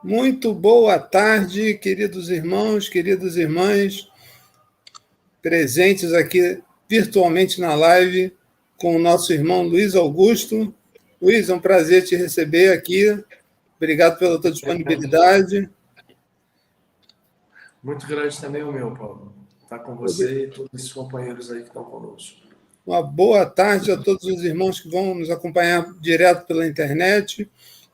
Muito boa tarde, queridos irmãos, queridas irmãs, presentes aqui virtualmente na live com o nosso irmão Luiz Augusto. Luiz, é um prazer te receber aqui. Obrigado pela tua disponibilidade. Muito grande também o meu, Paulo. Estar com você e todos esses companheiros aí que estão conosco. Uma boa tarde a todos os irmãos que vão nos acompanhar direto pela internet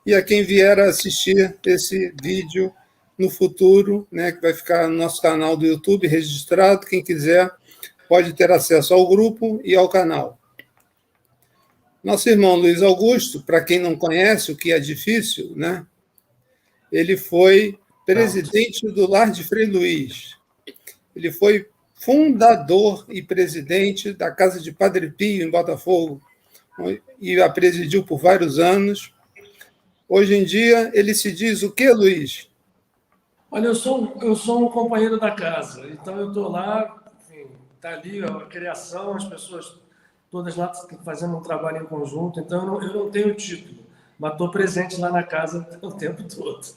e a quem vier a assistir esse vídeo no futuro, né, que vai ficar no nosso canal do YouTube registrado. Quem quiser pode ter acesso ao grupo e ao canal. Nosso irmão Luiz Augusto, para quem não conhece, o que é difícil, né? Ele foi presidente do Lar de Frei Luís. Ele foi fundador e presidente da Casa de Padre Pio, em Botafogo, e a presidiu por vários anos. Hoje em dia, ele se diz o quê, Luiz? Olha, eu sou um companheiro da casa, então eu estou lá, enfim, está ali a criação, as pessoas todas lá fazendo um trabalho em conjunto, então eu não tenho título, mas estou presente lá na casa o tempo todo.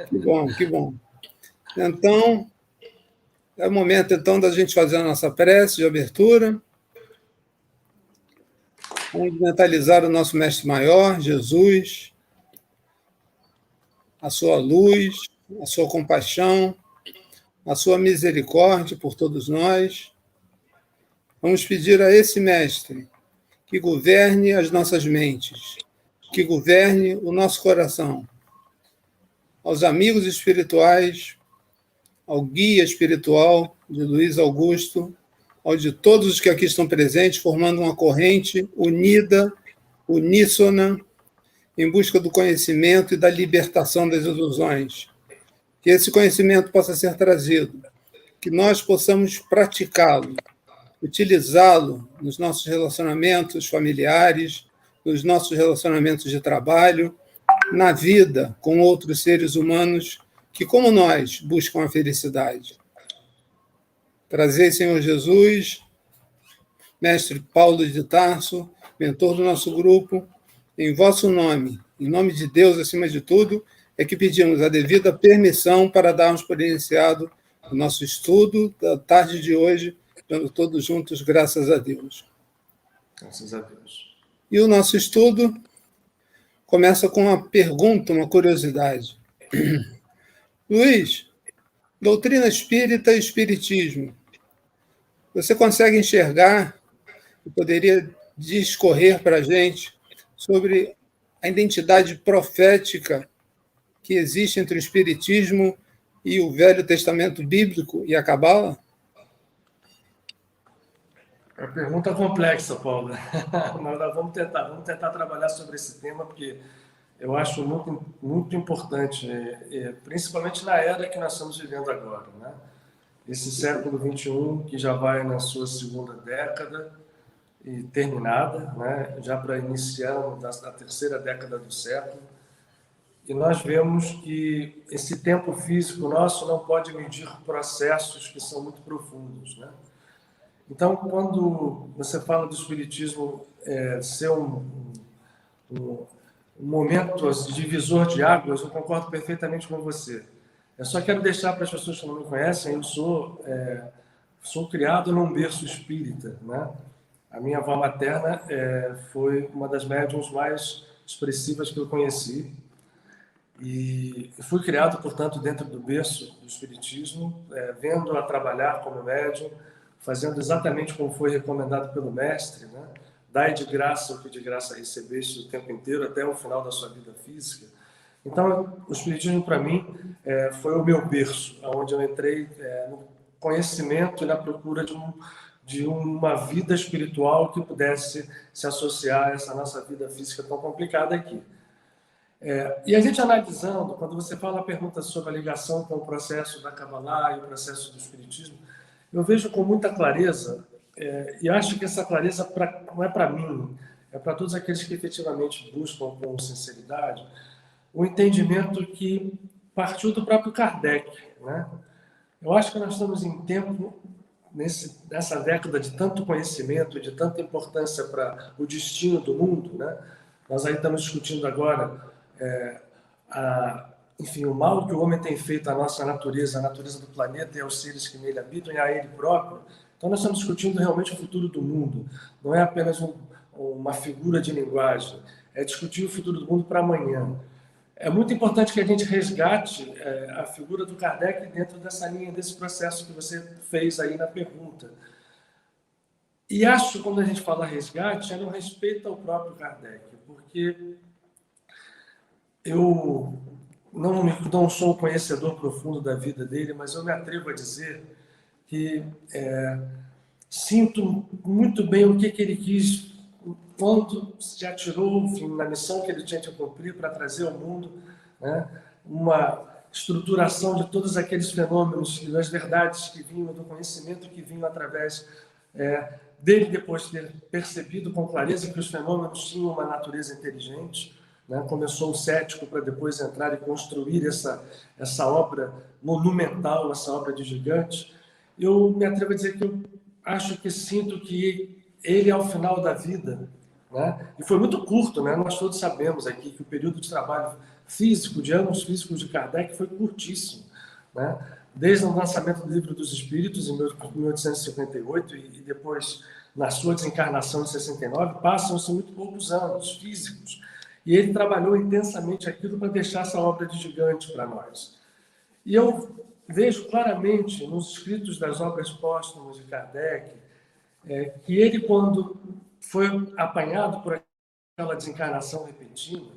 Que bom, que bom. Então, é o momento, então, da gente fazer a nossa prece de abertura. Vamos mentalizar o nosso Mestre Maior, Jesus, a sua luz, a sua compaixão, a sua misericórdia por todos nós. Vamos pedir a esse Mestre que governe as nossas mentes, que governe o nosso coração. Aos amigos espirituais, ao guia espiritual de Luiz Augusto, ao de todos os que aqui estão presentes, formando uma corrente unida, uníssona, em busca do conhecimento e da libertação das ilusões. Que esse conhecimento possa ser trazido, que nós possamos praticá-lo, utilizá-lo nos nossos relacionamentos familiares, nos nossos relacionamentos de trabalho, na vida com outros seres humanos que, como nós, buscam a felicidade. Trazei, Senhor Jesus, Mestre Paulo de Tarso, mentor do nosso grupo, em vosso nome, em nome de Deus acima de tudo, é que pedimos a devida permissão para darmos por iniciado o nosso estudo da tarde de hoje, dando todos juntos, graças a Deus. Graças a Deus. E o nosso estudo começa com uma pergunta, uma curiosidade. Luiz, doutrina espírita e espiritismo. Você consegue enxergar, e poderia discorrer para a gente sobre a identidade profética que existe entre o espiritismo e o Velho Testamento bíblico e a Cabala? É uma pergunta complexa, Paulo. Mas nós vamos tentar trabalhar sobre esse tema, porque eu acho muito, muito importante, principalmente na era que nós estamos vivendo agora, né? Esse século XXI, que já vai na sua segunda década e terminada, né? Já para iniciar a terceira década do século. E nós vemos que esse tempo físico nosso não pode medir processos que são muito profundos, né? Então, quando você fala do espiritismo ser um momento divisor de águas, eu concordo perfeitamente com você. Eu só quero deixar para as pessoas que não me conhecem, eu sou criado num berço espírita, né? A minha avó materna foi uma das médiuns mais expressivas que eu conheci. E fui criado, portanto, dentro do berço do espiritismo, vendo-a trabalhar como médium, fazendo exatamente como foi recomendado pelo mestre, né? Dai de graça o que de graça recebeste o tempo inteiro, até o final da sua vida física. Então, o espiritismo, para mim, foi o meu berço, onde eu entrei no conhecimento e na procura de uma vida espiritual que pudesse se associar a essa nossa vida física tão complicada aqui. E a gente analisando, quando você fala a pergunta sobre a ligação com o processo da Kabbalah e o processo do espiritismo, eu vejo com muita clareza, e acho que essa clareza não é para mim, é para todos aqueles que efetivamente buscam com sinceridade, o entendimento que partiu do próprio Kardec, né? Eu acho que nós estamos em tempo, nessa década de tanto conhecimento, de tanta importância para o destino do mundo, né? Nós aí estamos discutindo agora enfim, o mal que o homem tem feito à nossa natureza, à natureza do planeta e aos seres que nele habitam e a ele próprio. Então, nós estamos discutindo realmente o futuro do mundo. Não é apenas uma figura de linguagem, é discutir o futuro do mundo para amanhã. É muito importante que a gente resgate a figura do Kardec dentro dessa linha, desse processo que você fez aí na pergunta. E acho, quando a gente fala resgate, é no respeito ao próprio Kardec, porque eu não sou um conhecedor profundo da vida dele, mas eu me atrevo a dizer que sinto muito bem o que ele quis quando se atirou, enfim, na missão que ele tinha que cumprir para trazer ao mundo, né, uma estruturação de todos aqueles fenômenos, das verdades que vinham, do conhecimento que vinham através dele, depois de ter percebido com clareza que os fenômenos tinham uma natureza inteligente. Né? Começou o cético para depois entrar e construir essa obra monumental, essa obra de gigante. Eu me atrevo a dizer que eu acho que sinto que ele, ao final da vida, né? E foi muito curto, né? Nós todos sabemos aqui que o período de trabalho físico, de anos físicos de Kardec, foi curtíssimo, né? Desde o lançamento do Livro dos Espíritos, em 1858, e depois, na sua desencarnação em 69, passam-se muito poucos anos físicos. E ele trabalhou intensamente aquilo para deixar essa obra de gigante para nós. E eu vejo claramente nos escritos das obras póstumas de Kardec que ele, quando foi apanhado por aquela desencarnação repentina,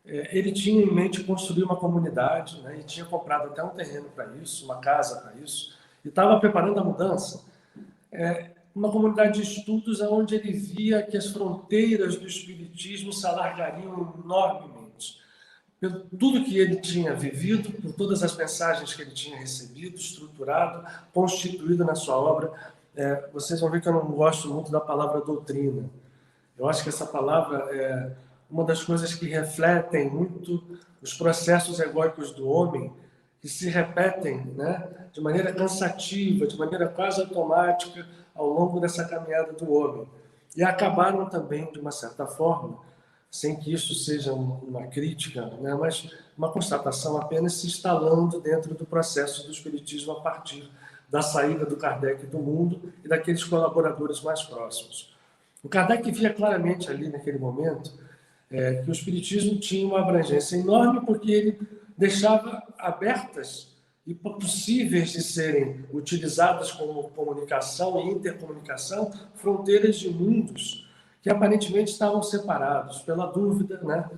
ele tinha em mente construir uma comunidade, né, e tinha comprado até um terreno para isso, uma casa para isso, e estava preparando a mudança. Uma comunidade de estudos onde ele via que as fronteiras do espiritismo se alargariam enormemente. Por tudo que ele tinha vivido, por todas as mensagens que ele tinha recebido, estruturado, constituído na sua obra. Vocês vão ver que eu não gosto muito da palavra doutrina. Eu acho que essa palavra é uma das coisas que refletem muito os processos egóicos do homem, que se repetem, né, de maneira cansativa, de maneira quase automática, ao longo dessa caminhada do homem. E acabaram também, de uma certa forma, sem que isso seja uma crítica, né, mas uma constatação apenas se instalando dentro do processo do espiritismo a partir da saída do Kardec do mundo e daqueles colaboradores mais próximos. O Kardec via claramente ali, naquele momento, que o espiritismo tinha uma abrangência enorme, porque ele deixava abertas e possíveis de serem utilizadas como comunicação e intercomunicação fronteiras de mundos que aparentemente estavam separados pela dúvida, né?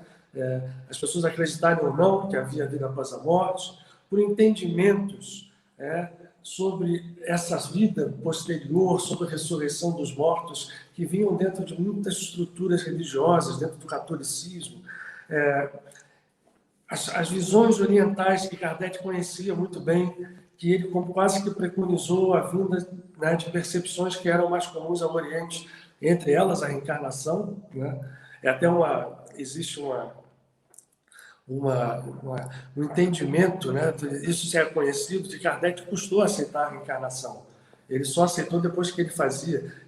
As pessoas acreditarem ou não que havia vida após a morte, por entendimentos sobre essa vida posterior, sobre a ressurreição dos mortos, que vinham dentro de muitas estruturas religiosas, dentro do catolicismo. As visões orientais que Kardec conhecia muito bem, que ele quase que preconizou a vinda, né, de percepções que eram mais comuns ao Oriente, entre elas a reencarnação, né? Existe um entendimento, né? Isso já é conhecido, de Kardec custou aceitar a reencarnação. Ele só aceitou depois que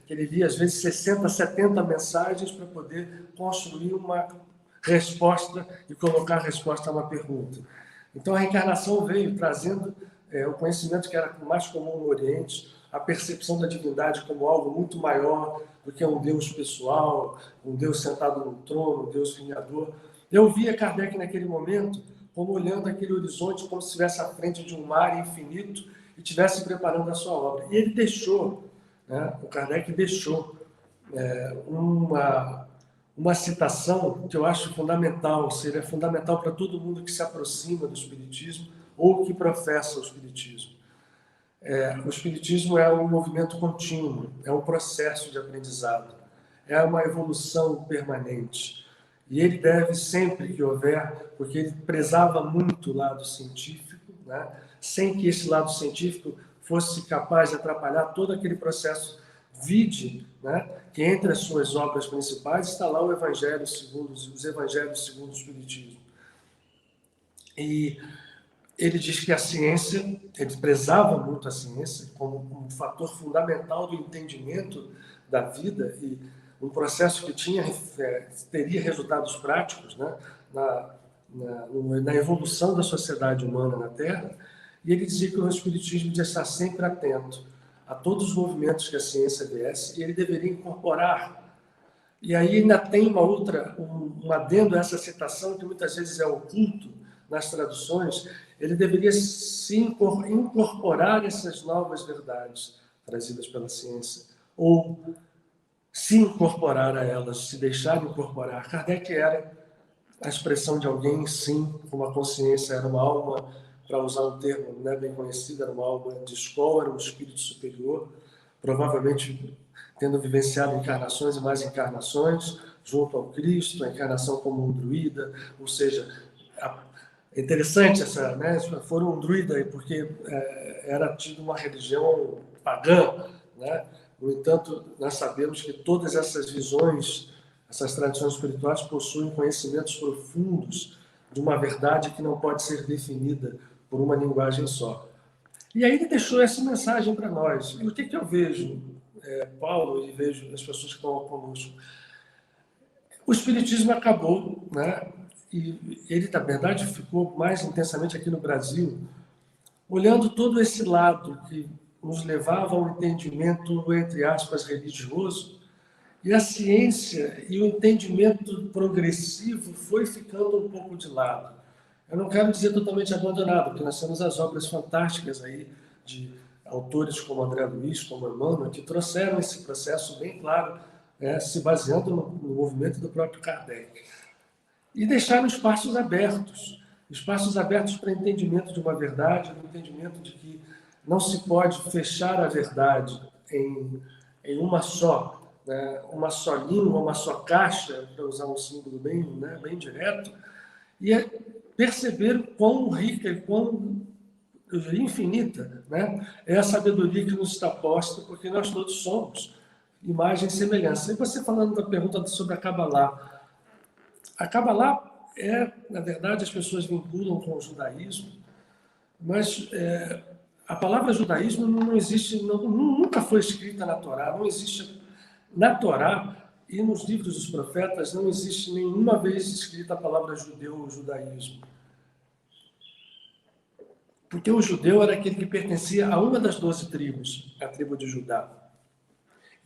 ele lia às vezes 60, 70 mensagens para poder construir uma resposta e colocar a resposta a uma pergunta. Então a reencarnação veio trazendo o conhecimento que era mais comum no Oriente, a percepção da divindade como algo muito maior do que um Deus pessoal, um Deus sentado no trono, um Deus criador. Eu via Kardec naquele momento como olhando aquele horizonte como se estivesse à frente de um mar infinito e estivesse preparando a sua obra. E ele deixou, né, o Kardec deixou uma citação que eu acho fundamental, seria fundamental para todo mundo que se aproxima do Espiritismo ou que professa o Espiritismo. O Espiritismo é um movimento contínuo, é um processo de aprendizado, é uma evolução permanente. E ele deve, sempre que houver, porque ele prezava muito o lado científico, né, sem que esse lado científico fosse capaz de atrapalhar todo aquele processo. Vide, né, que entre as suas obras principais está lá os Evangelhos segundo o Espiritismo. E ele diz que a ciência, ele prezava muito a ciência como um fator fundamental do entendimento da vida e um processo que teria resultados práticos, né, na evolução da sociedade humana na Terra, e ele dizia que o Espiritismo devia estar sempre atento a todos os movimentos que a ciência desse, e ele deveria incorporar. E aí ainda tem um adendo a essa citação, que muitas vezes é oculto nas traduções, ele deveria se incorporar essas novas verdades trazidas pela ciência, ou se incorporar a elas, se deixar incorporar. Kardec era a expressão de alguém, sim, com uma consciência, era uma alma, para usar um termo bem conhecido, era uma alma de escola, era um espírito superior, provavelmente tendo vivenciado encarnações e mais encarnações, junto ao Cristo, a encarnação como um druida, ou seja, é interessante essa, né? Foram um druida porque era tido uma religião pagã, né? No entanto, nós sabemos que todas essas visões, essas tradições espirituais possuem conhecimentos profundos de uma verdade que não pode ser definida por uma linguagem só. E aí ele deixou essa mensagem para nós. E o que eu vejo, Paulo, e vejo as pessoas que estão conosco? O Espiritismo acabou, né? E ele, na verdade, ficou mais intensamente aqui no Brasil, olhando todo esse lado que nos levava ao entendimento, entre aspas, religioso, e a ciência e o entendimento progressivo foi ficando um pouco de lado. Eu não quero dizer totalmente abandonado, porque nós temos as obras fantásticas aí de autores como André Luiz, como Emmanuel, que trouxeram esse processo bem claro, se baseando no movimento do próprio Kardec. E deixaram espaços abertos para entendimento de uma verdade, no entendimento de que não se pode fechar a verdade em uma só, né, uma só língua, uma só caixa, para usar um símbolo bem direto, e perceber quão rica e quão infinita, né, é a sabedoria que nos está posta, porque nós todos somos imagem e semelhança. E você falando da pergunta sobre a Kabbalah. A Kabbalah na verdade, as pessoas vinculam com o judaísmo, mas a palavra judaísmo não existe, nunca foi escrita na Torá, não existe na Torá e nos livros dos profetas, não existe nenhuma vez escrita a palavra judeu ou judaísmo. Porque o judeu era aquele que pertencia a uma das 12 tribos, a tribo de Judá.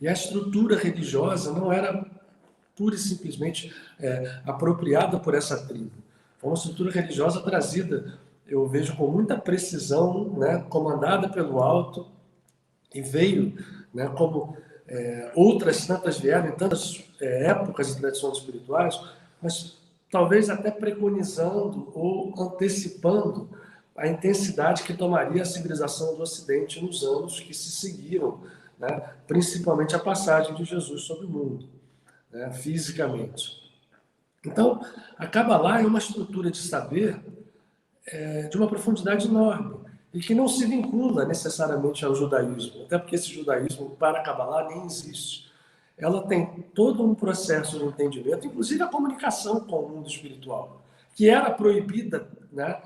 E a estrutura religiosa não era pura e simplesmente apropriada por essa tribo. Foi uma estrutura religiosa trazida, eu vejo com muita precisão, né, comandada pelo alto, e veio, né, como outras tantas vieram em tantas épocas e tradições espirituais, mas talvez até preconizando ou antecipando a intensidade que tomaria a civilização do Ocidente nos anos que se seguiram, né, principalmente a passagem de Jesus sobre o mundo, né, fisicamente. Então, a Kabbalah é uma estrutura de saber de uma profundidade enorme e que não se vincula necessariamente ao judaísmo, até porque esse judaísmo para a Kabbalah nem existe. Ela tem todo um processo de entendimento, inclusive a comunicação com o mundo espiritual, que era proibida, né,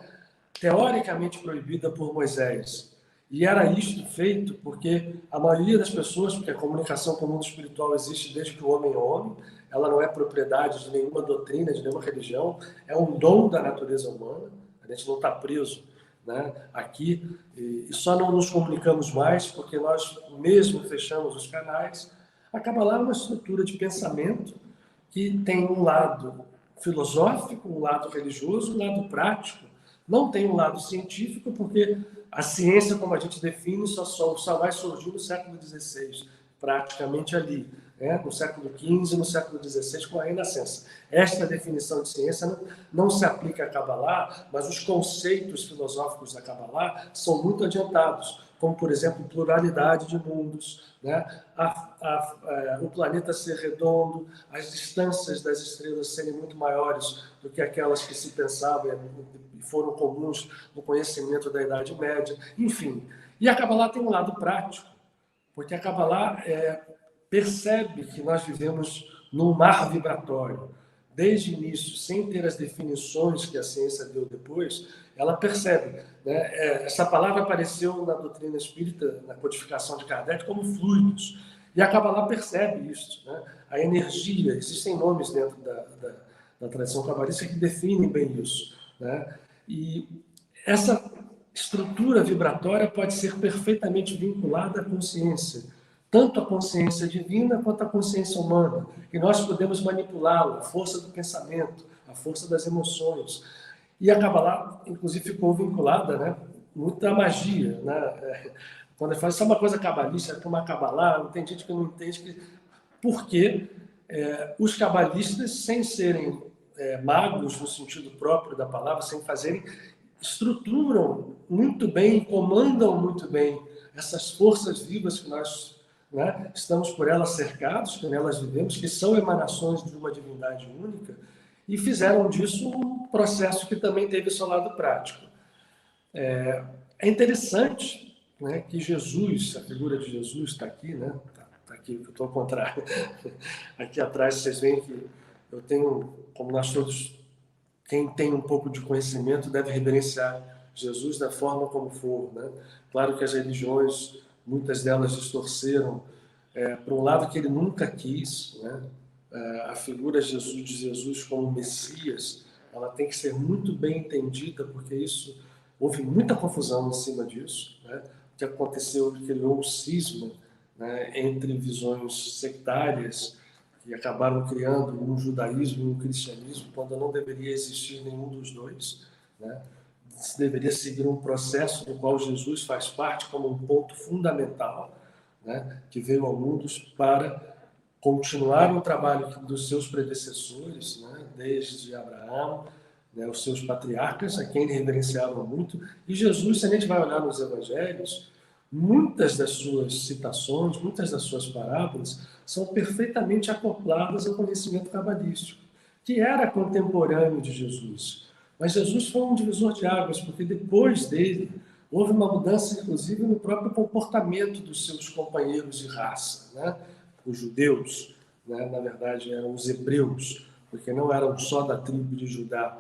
teoricamente proibida por Moisés. E era isto feito porque a maioria das pessoas, porque a comunicação com o mundo espiritual existe desde que o homem é homem, ela não é propriedade de nenhuma doutrina, de nenhuma religião, é um dom da natureza humana, a gente não está preso, né, aqui, e só não nos comunicamos mais porque nós mesmo fechamos os canais. A Kabbalah é uma estrutura de pensamento que tem um lado filosófico, um lado religioso, um lado prático, não tem um lado científico, porque a ciência, como a gente define, só vai surgir no século XVI, praticamente ali, né? No século XV, no século XVI, com a Renascença. Esta definição de ciência não se aplica à Kabbalah, mas os conceitos filosóficos da Kabbalah são muito adiantados, como, por exemplo, pluralidade de mundos, né? O planeta ser redondo, as distâncias das estrelas serem muito maiores do que aquelas que se pensavam e foram comuns no conhecimento da Idade Média, enfim. E a Kabbalah tem um lado prático, porque a Kabbalah percebe que nós vivemos num mar vibratório. Desde o início, sem ter as definições que a ciência deu depois, ela percebe, né? Essa palavra apareceu na doutrina espírita, na codificação de Kardec, como fluidos. E a Kabbalah percebe isso, né? A energia, existem nomes dentro da da tradição cabalística que definem bem isso, né? E essa estrutura vibratória pode ser perfeitamente vinculada à consciência, tanto a consciência divina quanto a consciência humana, e nós podemos manipulá-la, a força do pensamento, a força das emoções. E a Kabbalah, inclusive, ficou vinculada, né, muito à magia, né? Quando ele fala, isso é uma coisa cabalística, é uma Kabbalah, tem gente que não entende porque os cabalistas, sem serem magos no sentido próprio da palavra, sem fazerem, estruturam muito bem, comandam muito bem essas forças vivas que nós, né, estamos por elas cercados, que nelas vivemos, que são emanações de uma divindade única, e fizeram disso um processo que também teve seu lado prático. É interessante, né, que Jesus, a figura de Jesus está aqui, né? Está aqui, eu estou ao contrário. Aqui atrás vocês veem que eu tenho, como nós todos, quem tem um pouco de conhecimento deve reverenciar Jesus da forma como for, né? Claro que as religiões, muitas delas distorceram para um lado que ele nunca quis, né? A figura de Jesus como Messias, ela tem que ser muito bem entendida, porque isso houve muita confusão em cima disso, né? O que aconteceu, criou um cisma, né, entre visões sectárias que acabaram criando um judaísmo e um cristianismo, quando não deveria existir nenhum dos dois, né? Se deveria seguir um processo do qual Jesus faz parte como um ponto fundamental, né, que veio ao mundo para continuar um trabalho dos seus predecessores, né, desde Abraão, né, os seus patriarcas, a quem ele reverenciava muito. E Jesus, se a gente vai olhar nos evangelhos, muitas das suas citações, muitas das suas parábolas são perfeitamente acopladas ao conhecimento cabalístico, que era contemporâneo de Jesus. Mas Jesus foi um divisor de águas, porque depois dele houve uma mudança, inclusive, no próprio comportamento dos seus companheiros de raça, né? Os judeus, né? Na verdade, eram os hebreus, porque não eram só da tribo de Judá.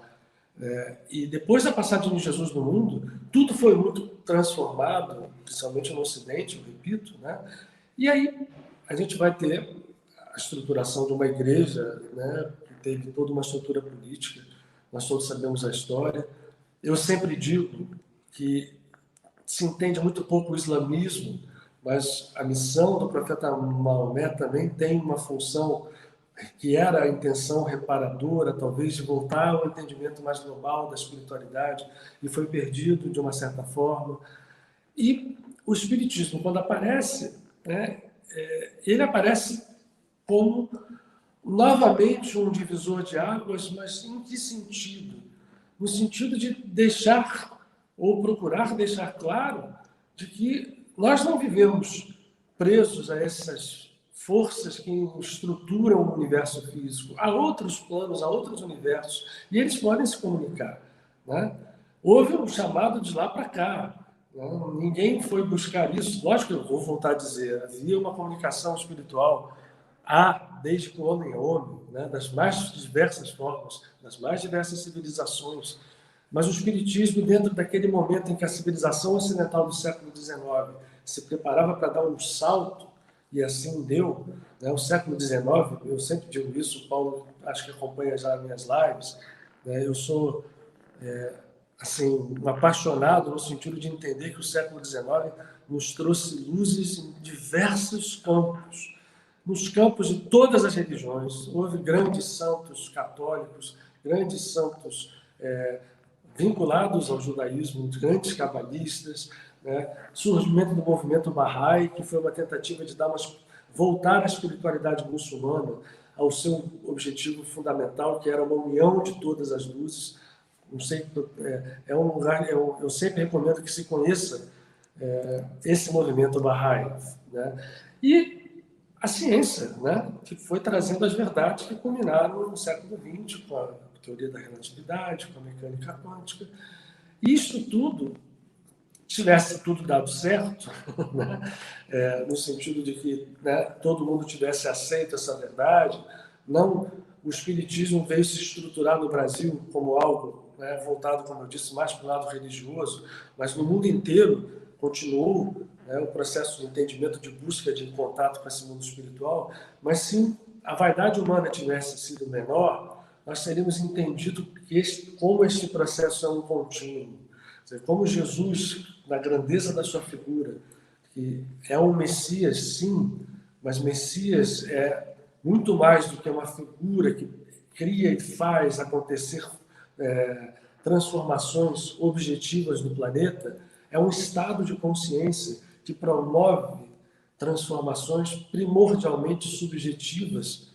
E depois da passagem de Jesus no mundo, tudo foi muito transformado, principalmente no Ocidente, eu repito, né? E aí a gente vai ter a estruturação de uma igreja, né, que teve toda uma estrutura política, nós todos sabemos a história. Eu sempre digo que se entende muito pouco o islamismo, mas a missão do profeta Maomé também tem uma função que era a intenção reparadora, talvez, de voltar ao entendimento mais global da espiritualidade, e foi perdido de uma certa forma. E o espiritismo, quando aparece, né, ele aparece como novamente um divisor de águas, mas em que sentido? No sentido de deixar, ou procurar deixar claro, de que nós não vivemos presos a essas forças que estruturam o universo físico. Há outros planos, há outros universos, e eles podem se comunicar, né? Houve um chamado de lá para cá. Não, ninguém foi buscar isso. Lógico que eu vou voltar a dizer, havia uma comunicação espiritual, desde que o homem é homem, né, das mais diversas formas, das mais diversas civilizações. Mas o espiritismo, dentro daquele momento em que a civilização ocidental do século XIX se preparava para dar um salto, e assim deu, né, o século XIX, eu sempre digo isso, o Paulo acho que acompanha já as minhas lives, né, eu sou assim, um apaixonado no sentido de entender que o século XIX nos trouxe luzes em diversos campos, nos campos de todas as religiões. Houve grandes santos católicos, grandes santos vinculados ao judaísmo, grandes cabalistas, né? Surgimento do movimento Bahá'í, que foi uma tentativa de voltar à espiritualidade muçulmana ao seu objetivo fundamental, que era uma união de todas as luzes. Não sei, é um lugar, eu sempre recomendo que se conheça esse movimento Bahá'í, né? E a ciência, né, que foi trazendo as verdades que culminaram no século XX, com a teoria da relatividade, com a mecânica quântica. Isso tudo, tivesse tudo dado certo, né, no sentido de que, né, todo mundo tivesse aceito essa verdade, não o espiritismo veio se estruturar no Brasil como algo, né, voltado, como eu disse, mais para o lado religioso, mas no mundo inteiro continuou, né, o processo de entendimento, de busca de contato com esse mundo espiritual. Mas se a vaidade humana tivesse sido menor, nós teríamos entendido como este processo é um contínuo. Como Jesus, na grandeza da sua figura, que é um Messias, sim, mas Messias é muito mais do que uma figura que cria e faz acontecer transformações objetivas no planeta, é um estado de consciência que promove transformações primordialmente subjetivas.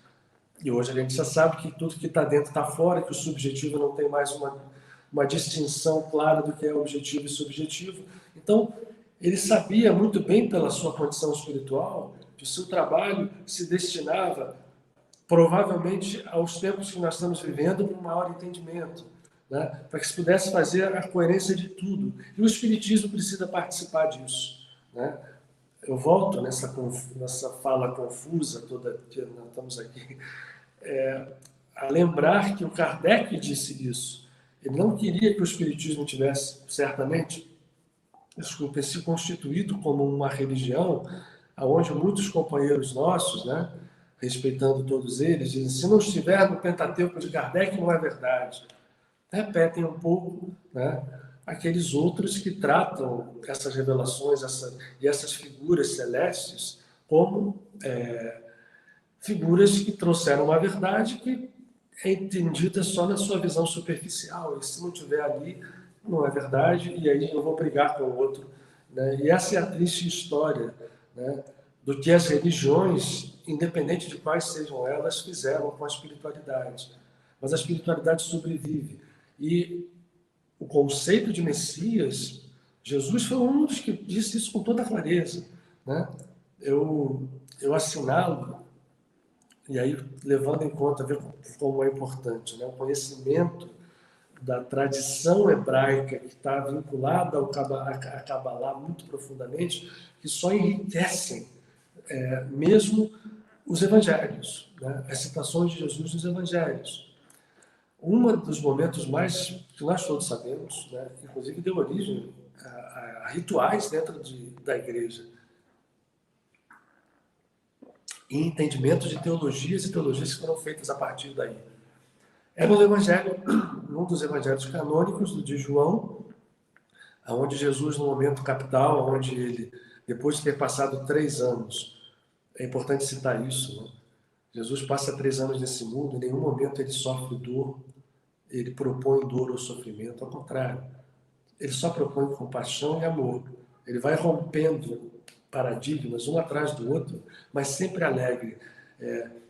E hoje a gente já sabe que tudo que está dentro está fora, que o subjetivo não tem mais uma distinção clara do que é objetivo e subjetivo. Então, ele sabia muito bem, pela sua condição espiritual, que o seu trabalho se destinava, provavelmente, aos tempos que nós estamos vivendo, para um maior entendimento, né? Para que se pudesse fazer a coerência de tudo. E o Espiritismo precisa participar disso, né? Eu volto nessa fala confusa toda que nós estamos aqui, a lembrar que o Kardec disse isso. Ele não queria que o Espiritismo tivesse, certamente, se constituído como uma religião, onde muitos companheiros nossos, né, respeitando todos eles, dizem: se não estiver no Pentateuco de Kardec, não é verdade. Repetem um pouco, né, aqueles outros que tratam essas revelações e essas figuras celestes como figuras que trouxeram uma verdade que é entendida só na sua visão superficial. E se não tiver ali, não é verdade, e aí eu vou brigar com o outro, né? E essa é a triste história, né, do que as religiões, independente de quais sejam elas, fizeram com a espiritualidade. Mas a espiritualidade sobrevive. E o conceito de Messias, Jesus foi um dos que disse isso com toda clareza, né? Eu assinalo, e aí levando em conta, ver como é importante, né, o conhecimento da tradição hebraica que está vinculada ao Kabbalah muito profundamente, que só enriquecem mesmo os evangelhos, né, as citações de Jesus nos evangelhos. Um dos momentos mais que nós todos sabemos, né, inclusive deu origem a rituais dentro da igreja, e entendimentos de teologias e teologias que foram feitas a partir daí. É no Evangelho, num dos evangelhos canônicos, do de João, onde Jesus, no momento capital, onde ele, depois de ter passado 3 anos, é importante citar isso, né? Jesus passa 3 anos nesse mundo, em nenhum momento ele sofre dor, ele propõe dor ou sofrimento, ao contrário, ele só propõe compaixão e amor. Ele vai rompendo paradigmas, um atrás do outro, mas sempre alegre.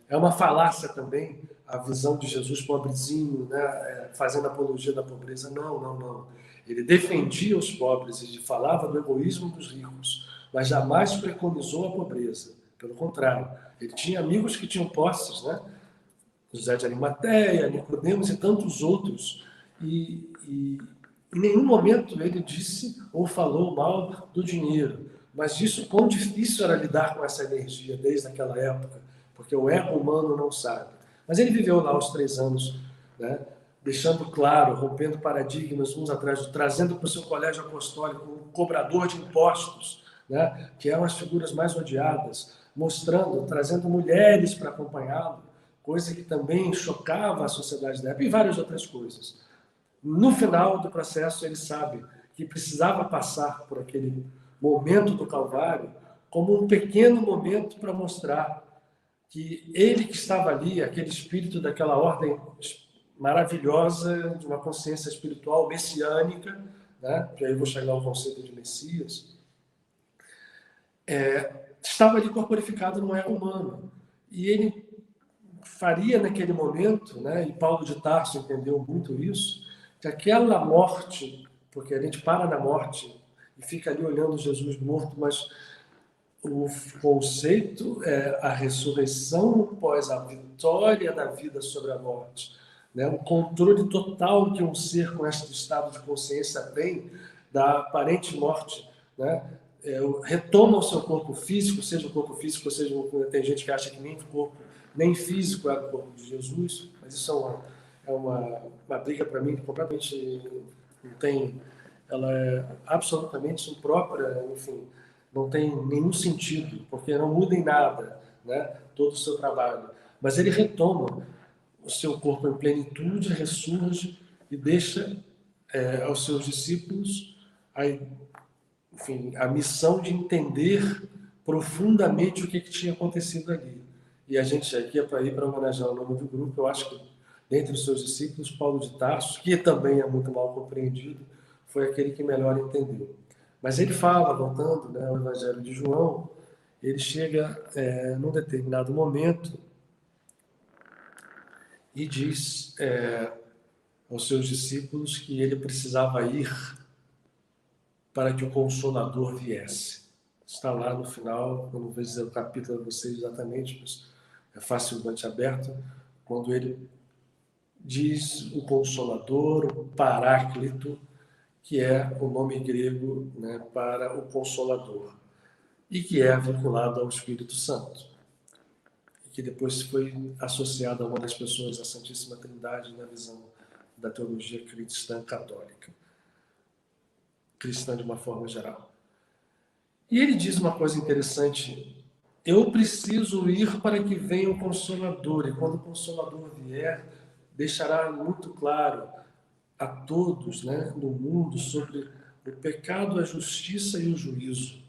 É uma falácia também a visão de Jesus pobrezinho, né, fazendo apologia da pobreza. Não. Ele defendia os pobres e falava do egoísmo dos ricos, mas jamais preconizou a pobreza. Pelo contrário, ele tinha amigos que tinham posses, né? José de Arimateia, Nicodemos e tantos outros. E em nenhum momento ele disse ou falou mal do dinheiro. Mas disso, quão difícil era lidar com essa energia desde aquela época, porque o ego humano não sabe. Mas ele viveu lá os 3 anos, né, deixando claro, rompendo paradigmas uns atrás de outros, trazendo para o seu colégio apostólico um cobrador de impostos, né, que eram as figuras mais odiadas, mostrando, trazendo mulheres para acompanhá-lo, coisa que também chocava a sociedade da época, e várias outras coisas. No final do processo, ele sabe que precisava passar por aquele momento do Calvário como um pequeno momento para mostrar que ele que estava ali, aquele espírito daquela ordem maravilhosa, de uma consciência espiritual messiânica, né, que aí eu vou chegar ao conceito de Messias, estava ali corporificado no ego humano. E ele faria naquele momento, né, e Paulo de Tarso entendeu muito isso, que aquela morte, porque a gente para na morte e fica ali olhando Jesus morto, mas o conceito é a ressurreição após a vitória da vida sobre a morte, né? O controle total que um ser com este estado de consciência tem da aparente morte, né? Retoma o seu corpo físico, seja o corpo físico, ou seja, tem gente que acha que nem físico é o corpo de Jesus, mas isso é uma briga para mim que completamente não tem, ela é absolutamente imprópria, enfim, não tem nenhum sentido, porque não muda em nada, né, todo o seu trabalho. Mas ele retoma o seu corpo em plenitude, ressurge e deixa aos seus discípulos a missão de entender profundamente o que tinha acontecido ali. E a gente aqui é para ir para homenagear o nome do grupo. Eu acho que, dentre os seus discípulos, Paulo de Tarso, que também é muito mal compreendido, foi aquele que melhor entendeu. Mas ele fala, voltando ao Evangelho de João, ele chega num determinado momento e diz aos seus discípulos que ele precisava ir para que o Consolador viesse. Está lá no final, eu não vou dizer o capítulo a vocês exatamente, mas é facilmente aberto, quando ele diz o Consolador, o Paráclito, que é o nome grego, né, para o Consolador, e que é vinculado ao Espírito Santo, e que depois foi associado a uma das pessoas da Santíssima Trindade na visão da teologia cristã católica, cristã de uma forma geral. E ele diz uma coisa interessante: eu preciso ir para que venha o Consolador, e quando o Consolador vier, deixará muito claro a todos, né, no mundo sobre o pecado, a justiça e o juízo.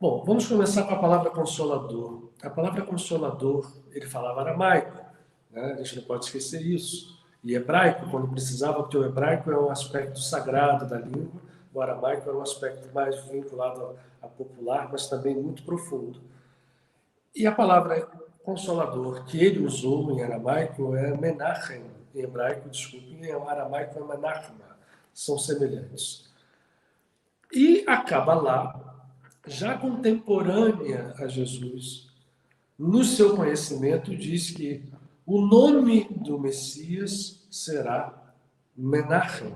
Bom, vamos começar com a palavra Consolador. A palavra Consolador, ele falava aramaico, né? A gente não pode esquecer isso. E hebraico, quando precisava, porque o hebraico é um aspecto sagrado da língua, o aramaico era um aspecto mais vinculado a popular, mas também muito profundo. E a palavra Consolador que ele usou em aramaico é Menachem, em hebraico, desculpem, em aramaico é Menachma, são semelhantes. E a Kabbalah, já contemporânea a Jesus, no seu conhecimento, diz que o nome do Messias será Menachem,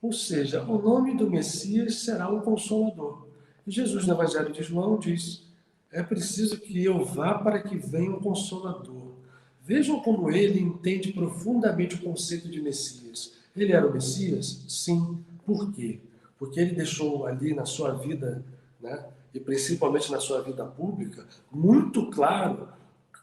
ou seja, o nome do Messias será o Consolador. E Jesus, no Evangelho de João, diz: é preciso que eu vá para que venha o Consolador. Vejam como ele entende profundamente o conceito de Messias. Ele era o Messias? Sim. Por quê? Porque ele deixou ali na sua vida, né, e principalmente na sua vida pública, muito claro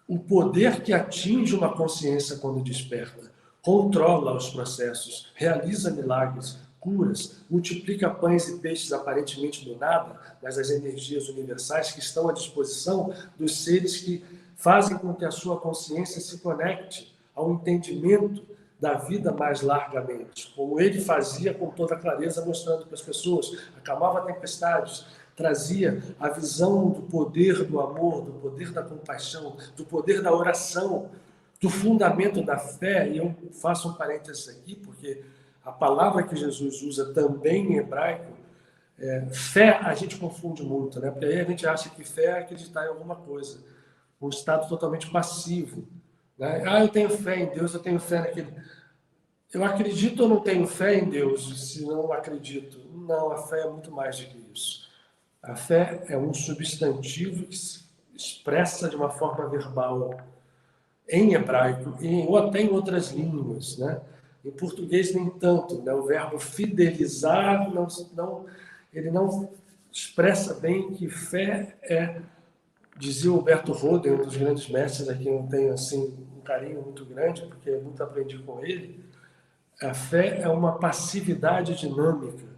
o poder que atinge uma consciência quando desperta. Controla os processos, realiza milagres, curas, multiplica pães e peixes aparentemente do nada, mas as energias universais que estão à disposição dos seres que fazem com que a sua consciência se conecte ao entendimento da vida mais largamente, como ele fazia com toda clareza, mostrando para as pessoas, acalmava tempestades, trazia a visão do poder do amor, do poder da compaixão, do poder da oração, do fundamento da fé. E eu faço um parênteses aqui, porque a palavra que Jesus usa também em hebraico, fé, a gente confunde muito, né? Porque aí a gente acha que fé é acreditar em alguma coisa, um estado totalmente passivo, né? Ah, eu tenho fé em Deus, eu tenho fé naquele... Eu acredito ou não tenho fé em Deus, se não acredito? Não, a fé é muito mais do que isso. A fé é um substantivo que se expressa de uma forma verbal em hebraico ou até em outras línguas, né? Em português nem tanto, né? O verbo fidelizar ele não expressa bem que fé é, dizia o Humberto Roden, um dos grandes mestres a quem eu tenho assim um carinho muito grande, porque muito aprendi com ele. A fé é uma passividade dinâmica.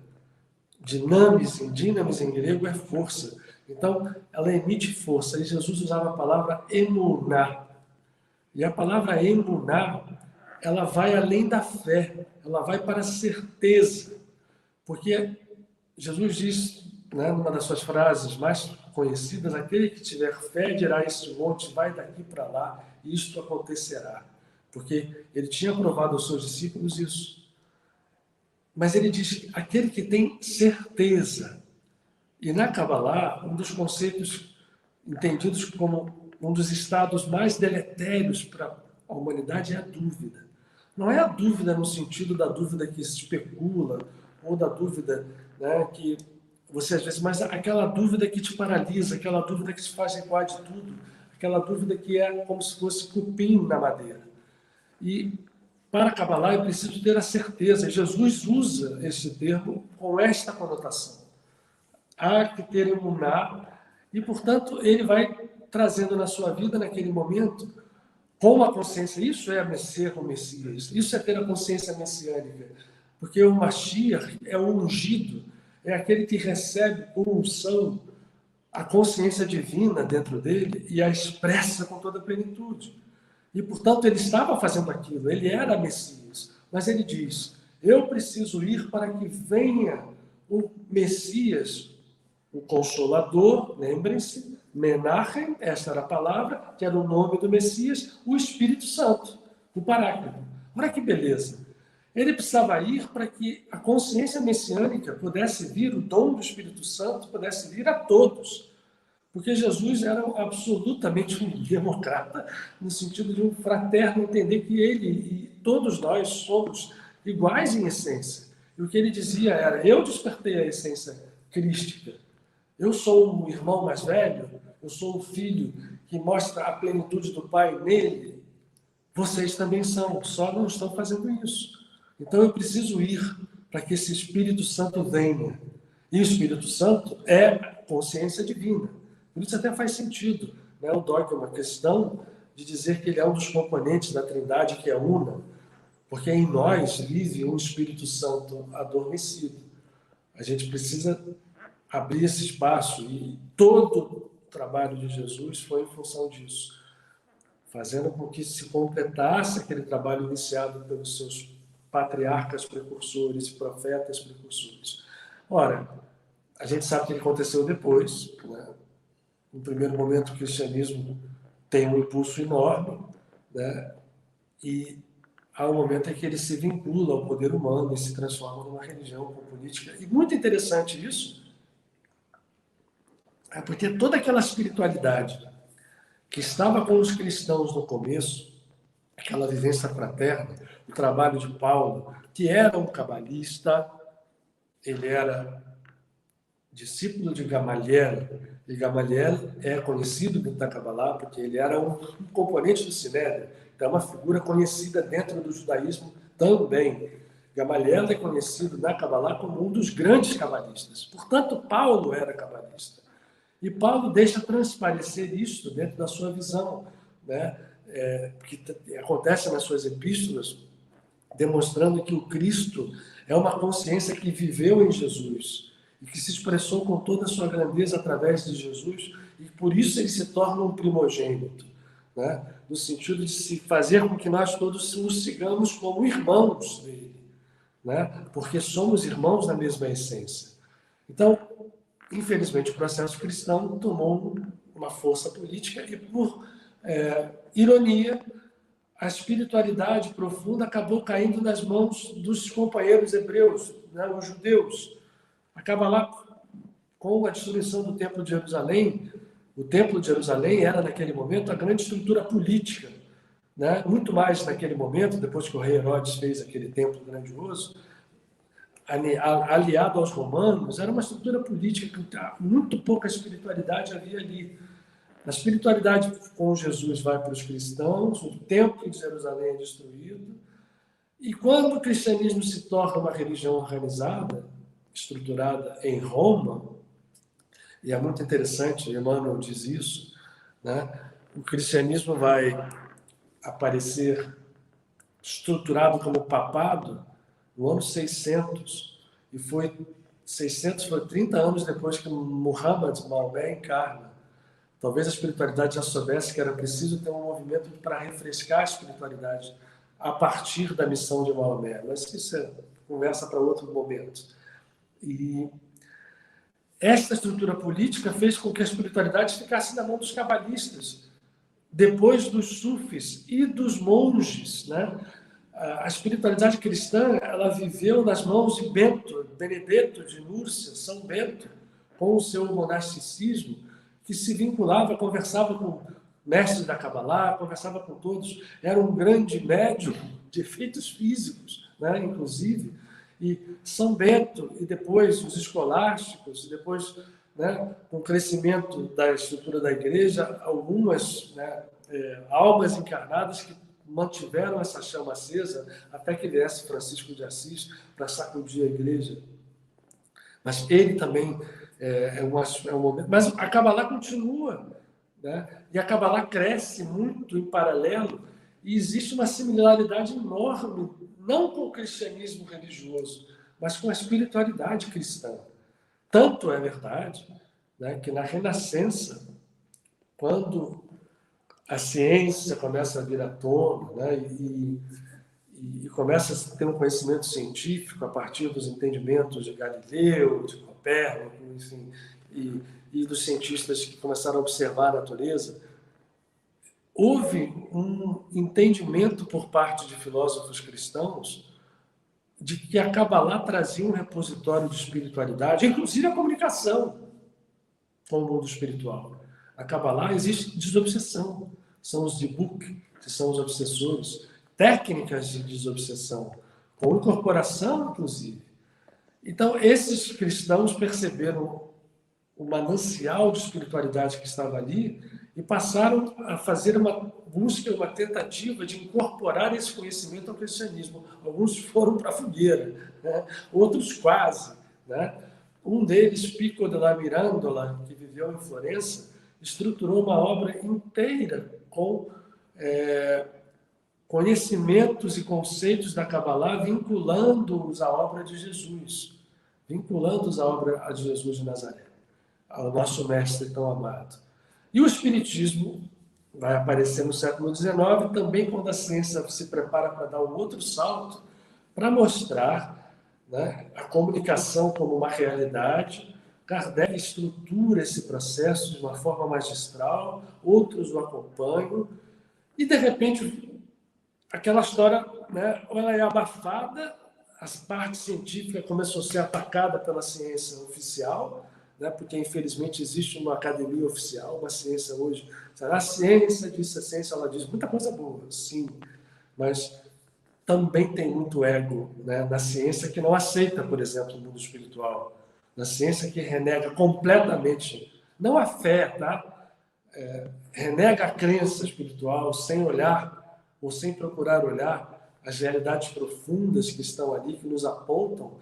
Dinamis em grego é força. Então, ela emite força. E Jesus usava a palavra emuná. E a palavra emuná, ela vai além da fé. Ela vai para a certeza. Porque Jesus diz, né, numa das suas frases mais conhecidas, aquele que tiver fé dirá a este monte, vai daqui para lá, e isto acontecerá. Porque ele tinha provado aos seus discípulos isso. Mas ele diz, aquele que tem certeza. E na Kabbalah, um dos conceitos entendidos como um dos estados mais deletérios para a humanidade é a dúvida. Não é a dúvida no sentido da dúvida que se especula, ou da dúvida, né, que você às vezes... Mas aquela dúvida que te paralisa, aquela dúvida que te faz recuar de tudo, aquela dúvida que é como se fosse cupim na madeira. E para Kabbalah é preciso ter a certeza. Jesus usa esse termo com esta conotação. Há que ter emuná, e, portanto, ele vai trazendo na sua vida, naquele momento, com a consciência, isso é ser o Messias, isso é ter a consciência messiânica, porque o Mashiach é o ungido, é aquele que recebe com unção a consciência divina dentro dele e a expressa com toda a plenitude. E, portanto, ele estava fazendo aquilo, ele era Messias, mas ele diz, eu preciso ir para que venha o Messias, o Consolador, lembrem-se, Menachem, esta era a palavra, que era o nome do Messias, o Espírito Santo, o Paráclito. Olha que beleza. Ele precisava ir para que a consciência messiânica pudesse vir, o dom do Espírito Santo pudesse vir a todos. Porque Jesus era absolutamente um democrata, no sentido de um fraterno, entender que ele e todos nós somos iguais em essência. E o que ele dizia era, eu despertei a essência crística. Eu sou o irmão mais velho, eu sou o filho que mostra a plenitude do Pai nele. Vocês também são, só não estão fazendo isso. Então eu preciso ir para que esse Espírito Santo venha. E o Espírito Santo é consciência divina. Por isso até faz sentido, né? O dogma cristão de dizer que ele é um dos componentes da Trindade que é una, porque em nós vive um Espírito Santo adormecido. A gente precisa abrir esse espaço e todo o trabalho de Jesus foi em função disso, fazendo com que se completasse aquele trabalho iniciado pelos seus patriarcas precursores e profetas precursores. Ora, a gente sabe o que aconteceu depois, né? No primeiro momento, o cristianismo tem um impulso enorme, né? E há um momento em que ele se vincula ao poder humano e se transforma numa religião com política. E muito interessante isso, é porque toda aquela espiritualidade que estava com os cristãos no começo, aquela vivência fraterna, o trabalho de Paulo, que era um cabalista, ele era discípulo de Gamaliel, e Gamaliel é conhecido dentro da Kabbalah porque ele era um componente do Sinédrio, então é uma figura conhecida dentro do judaísmo também. Gamaliel é conhecido na Kabbalah como um dos grandes cabalistas. Portanto, Paulo era cabalista. E Paulo deixa transparecer isso dentro da sua visão, né? Que acontece nas suas epístolas, demonstrando que o Cristo é uma consciência que viveu em Jesus e que se expressou com toda a sua grandeza através de Jesus, e por isso ele se torna um primogênito, né? No sentido de se fazer com que nós todos os sigamos como irmãos dele, né? Porque somos irmãos da mesma essência. Então, infelizmente, o processo cristão tomou uma força política e, por ironia, a espiritualidade profunda acabou caindo nas mãos dos companheiros hebreus, né, os judeus. Acaba lá com a destruição do Templo de Jerusalém. O Templo de Jerusalém era, naquele momento, a grande estrutura política, né? Muito mais naquele momento, depois que o rei Herodes fez aquele templo grandioso, aliado aos romanos, era uma estrutura política que muito pouca espiritualidade havia ali. A espiritualidade com Jesus vai para os cristãos, o templo de Jerusalém é destruído, e quando o cristianismo se torna uma religião organizada, estruturada em Roma, e é muito interessante, Emmanuel diz isso, né? O cristianismo vai aparecer estruturado como papado no ano 600, e foi 30 anos depois que Muhammad, Maomé, encarna. Talvez a espiritualidade já soubesse que era preciso ter um movimento para refrescar a espiritualidade a partir da missão de Maomé, mas isso é conversa para outro momento. E esta estrutura política fez com que a espiritualidade ficasse na mão dos cabalistas, depois dos sufis e dos monges, né? A espiritualidade cristã, ela viveu nas mãos de Benedetto de Núrcia, São Bento, com o seu monasticismo, que se vinculava, conversava com mestres da Kabbalah, conversava com todos, era um grande médium de efeitos físicos, né, inclusive, e São Bento, e depois os escolásticos, e depois, né, com o crescimento da estrutura da igreja, algumas, né, almas encarnadas que mantiveram essa chama acesa até que viesse Francisco de Assis para sacudir a igreja. Mas ele também é um momento. Mas a Kabbalah continua, né? E a Kabbalah cresce muito em paralelo e existe uma similaridade enorme, não com o cristianismo religioso, mas com a espiritualidade cristã. Tanto é verdade, né, que na Renascença, quando a ciência começa a vir à tona, né, e começa a ter um conhecimento científico a partir dos entendimentos de Galileu, de Copérnico, enfim, e dos cientistas que começaram a observar a natureza, houve um entendimento por parte de filósofos cristãos de que a Kabbalah trazia um repositório de espiritualidade, inclusive a comunicação com o mundo espiritual. A Kabbalah existe desobsessão, são os dibuk, que são os obsessores, técnicas de desobsessão, com incorporação, inclusive. Então, esses cristãos perceberam o manancial de espiritualidade que estava ali e passaram a fazer uma busca, uma tentativa de incorporar esse conhecimento ao cristianismo. Alguns foram para a fogueira, né? Outros quase, né? Um deles, Pico della Mirandola, que viveu em Florença, estruturou uma obra inteira com conhecimentos e conceitos da Kabbalah, vinculando-os à obra de Jesus, vinculando-os à obra de Jesus de Nazaré, ao nosso mestre tão amado. E o Espiritismo vai aparecer no século XIX, também quando a ciência se prepara para dar um outro salto, para mostrar, né, a comunicação como uma realidade. Kardec estrutura esse processo de uma forma magistral, outros o acompanham, e de repente aquela história, né, ela é abafada, as partes científicas começam a ser atacadas pela ciência oficial, né, porque infelizmente existe uma academia oficial, uma ciência hoje. A ciência disse a ciência, ela diz muita coisa boa, sim, mas também tem muito ego, né, na ciência que não aceita, por exemplo, o mundo espiritual, na ciência que renega completamente, não a fé, tá? Renega a crença espiritual sem olhar ou sem procurar olhar as realidades profundas que estão ali, que nos apontam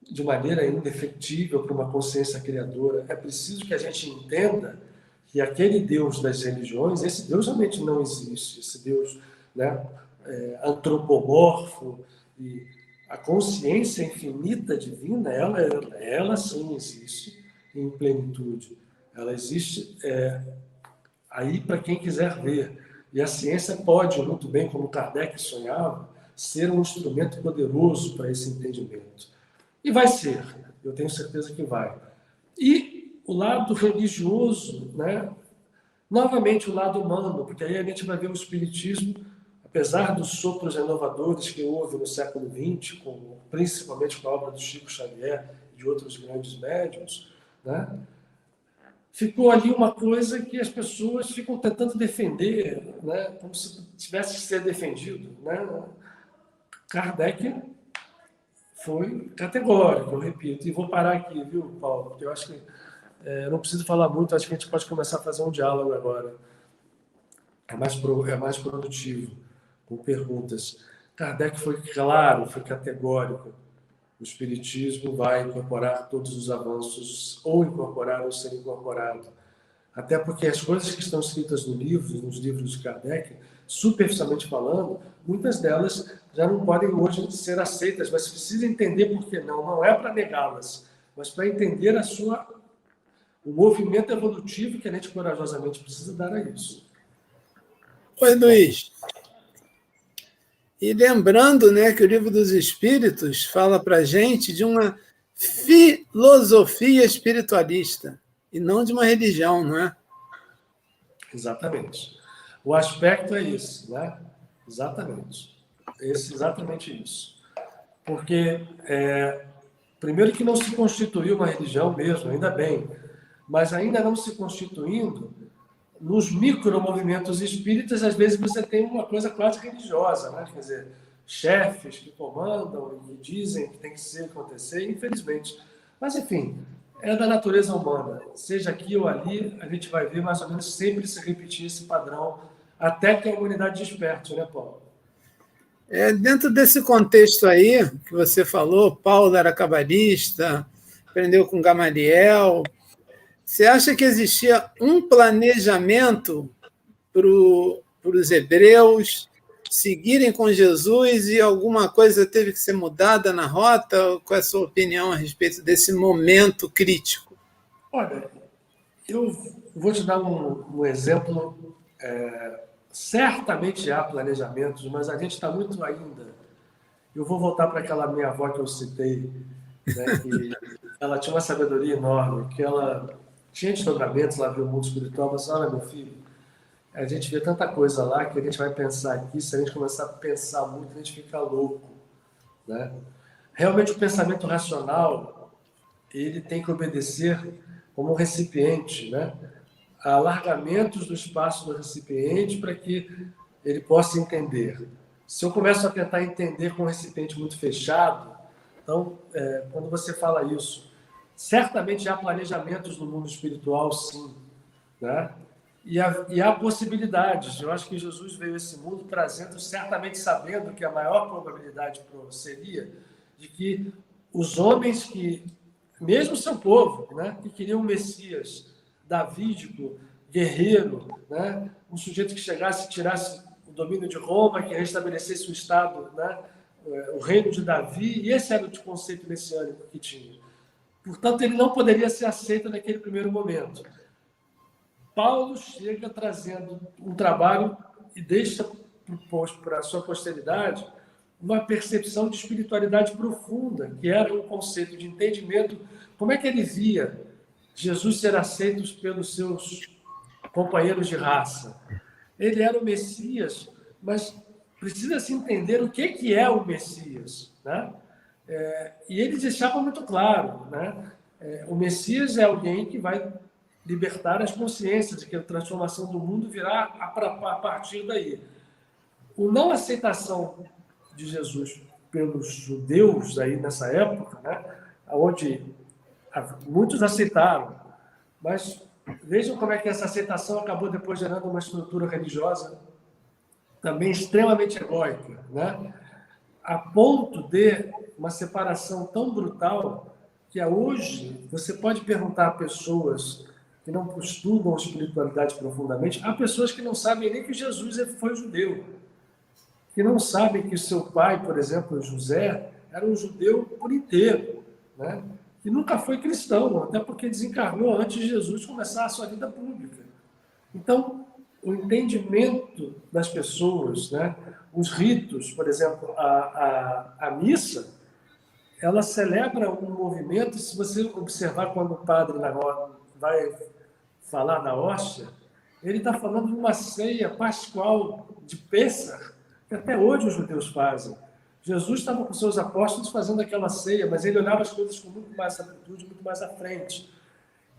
de maneira indefectível para uma consciência criadora. É preciso que a gente entenda que aquele Deus das religiões, esse Deus realmente não existe, esse Deus, né, antropomorfo, e a consciência infinita divina, ela sim existe em plenitude. Ela existe aí para quem quiser ver. E a ciência pode, muito bem, como Kardec sonhava, ser um instrumento poderoso para esse entendimento. E vai ser, eu tenho certeza que vai. E o lado religioso, né? Novamente o lado humano, porque aí a gente vai ver o Espiritismo, apesar dos sopros renovadores que houve no século XX, principalmente com a obra do Chico Xavier e de outros grandes médiuns, né? Ficou ali uma coisa que as pessoas ficam tentando defender, né? Como se tivesse que ser defendido, né? Kardec foi categórico, eu repito. E vou parar aqui, viu, Paulo? Porque eu acho que eu não preciso falar muito, acho que a gente pode começar a fazer um diálogo agora. É mais produtivo, com perguntas. Kardec foi claro, foi categórico. O Espiritismo vai incorporar todos os avanços, ou incorporar ou ser incorporado. Até porque as coisas que estão escritas no livro, nos livros de Kardec, superficialmente falando, muitas delas já não podem hoje ser aceitas, mas precisa entender por que não. Não é para negá-las, mas para entender o movimento evolutivo que a gente corajosamente precisa dar a isso. Oi, Luiz. E lembrando, né, que o Livro dos Espíritos fala para a gente de uma filosofia espiritualista e não de uma religião, não é? Exatamente. O aspecto é esse, né? Exatamente. Exatamente isso. Porque, primeiro que não se constituiu uma religião mesmo, ainda bem, mas ainda não se constituindo, nos micromovimentos espíritas, às vezes você tem uma coisa quase religiosa, né? Quer dizer, chefes que comandam e dizem que tem que ser acontecer, infelizmente. Mas, enfim, é da natureza humana. Seja aqui ou ali, a gente vai ver mais ou menos sempre se repetir esse padrão, até que a humanidade desperte, né, Paulo? Dentro desse contexto aí que você falou, Paulo era cabalista, aprendeu com Gamaliel, Você acha que existia um planejamento para os hebreus seguirem com Jesus e alguma coisa teve que ser mudada na rota? Qual é a sua opinião a respeito desse momento crítico? Olha, eu vou te dar um exemplo. Certamente há planejamentos, mas a gente está muito ainda. Eu vou voltar para aquela minha avó que eu citei, né, que ela tinha uma sabedoria enorme, que ela tinha desdobramentos, lá viu o mundo espiritual, mas olha, meu filho, a gente vê tanta coisa lá que a gente vai pensar aqui, se a gente começar a pensar muito, a gente fica louco, né? Realmente o pensamento racional, ele tem que obedecer como um recipiente, né? Alargamentos do espaço do recipiente para que ele possa entender. Se eu começo a tentar entender com um recipiente muito fechado, então, quando você fala isso, certamente há planejamentos no mundo espiritual, sim, né? E há possibilidades. Eu acho que Jesus veio a esse mundo trazendo, certamente sabendo que a maior probabilidade seria de que os homens que, mesmo seu povo, né, que queriam um Messias davídico, guerreiro, né, um sujeito que chegasse e tirasse o domínio de Roma, que restabelecesse o Estado, né, o reino de Davi, e esse era o conceito messiânico que tinha. Portanto, ele não poderia ser aceito naquele primeiro momento. Paulo chega trazendo um trabalho e deixa para a sua posteridade uma percepção de espiritualidade profunda, que era um conceito de entendimento. Como é que ele via Jesus ser aceito pelos seus companheiros de raça? Ele era o Messias, mas precisa-se entender o que é o Messias, né? E ele deixava muito claro, né? O Messias é alguém que vai libertar as consciências de que a transformação do mundo virá a partir daí. O não aceitação de Jesus pelos judeus aí nessa época, né, onde muitos aceitaram, mas vejam como é que essa aceitação acabou depois gerando uma estrutura religiosa também extremamente egóica, né, a ponto de uma separação tão brutal que hoje você pode perguntar a pessoas que não estudam espiritualidade profundamente, há pessoas que não sabem nem que Jesus foi judeu, que não sabem que seu pai, por exemplo, José, era um judeu por inteiro, né? Que nunca foi cristão, até porque desencarnou antes de Jesus começar a sua vida pública. Então, o entendimento das pessoas, né? Os ritos, por exemplo, a missa, ela celebra um movimento, se você observar quando o padre vai falar da hóstia, ele está falando de uma ceia pascual de Pêssar, que até hoje os judeus fazem. Jesus estava com seus apóstolos fazendo aquela ceia, mas ele olhava as coisas com muito mais atitude, muito mais à frente.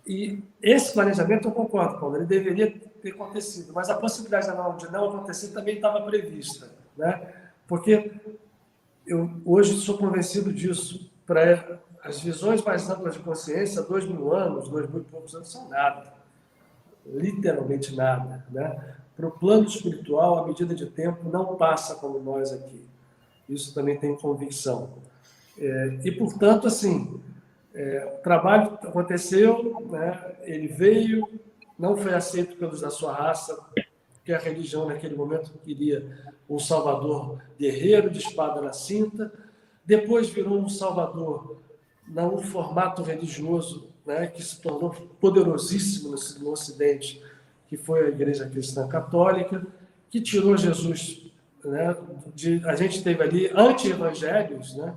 E esse planejamento, eu concordo, Paulo, ele deveria ter acontecido, mas a possibilidade de não acontecer também estava prevista, né? Porque eu hoje sou convencido disso. Para as visões mais amplas de consciência, 2000 anos, 2000 e poucos anos, são nada. Literalmente nada, né? Para o plano espiritual, a medida de tempo não passa como nós aqui. Isso também tem convicção. E, portanto, assim, o trabalho aconteceu, né? Ele veio, não foi aceito pelos da sua raça, porque a religião, naquele momento, queria um salvador guerreiro, de espada na cinta. Depois virou um salvador num formato religioso, né, que se tornou poderosíssimo no Ocidente, que foi a Igreja Cristã Católica, que tirou Jesus, né, a gente teve ali anti-evangelhos, né,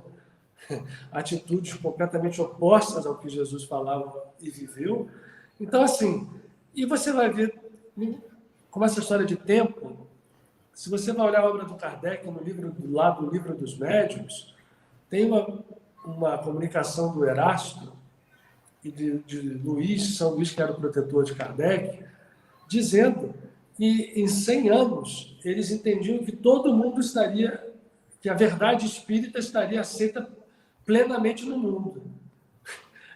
atitudes completamente opostas ao que Jesus falava e viveu. Então, assim, e você vai ver, como essa história de tempo, se você vai olhar a obra do Kardec no livro do Livro dos Médiuns, tem uma comunicação do Erasto e de Luís, São Luís, que era o protetor de Kardec, dizendo que em 100 anos eles entendiam que todo mundo que a verdade espírita estaria aceita plenamente no mundo.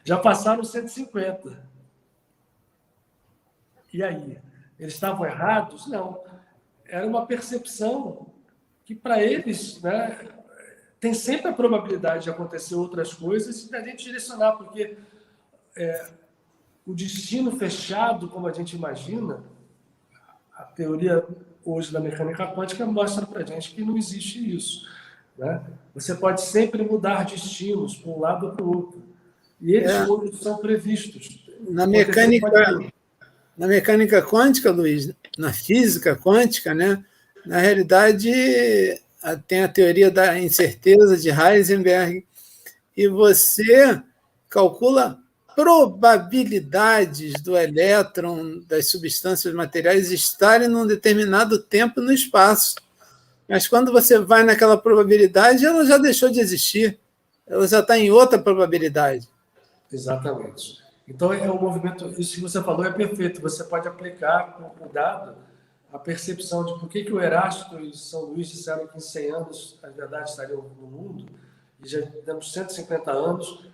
Já passaram 150. E aí? Eles estavam errados? Não. Era uma percepção que, para eles, né, tem sempre a probabilidade de acontecer outras coisas e da gente direcionar, porque o destino fechado, como a gente imagina, a teoria hoje da mecânica quântica mostra para a gente que não existe isso, né? Você pode sempre mudar destinos para um lado ou para o outro. E eles todos são previstos. Na mecânica quântica, Luiz, na física quântica, né? Na realidade, tem a teoria da incerteza de Heisenberg, e você calcula probabilidades do elétron, das substâncias materiais estarem num determinado tempo no espaço. Mas quando você vai naquela probabilidade, ela já deixou de existir. Ela já está em outra probabilidade. Exatamente. Então, é um movimento... Isso que você falou é perfeito. Você pode aplicar com cuidado a percepção de por que o Erasto e São Luís disseram que em 100 anos as verdades estariam no mundo, e já temos 150 anos,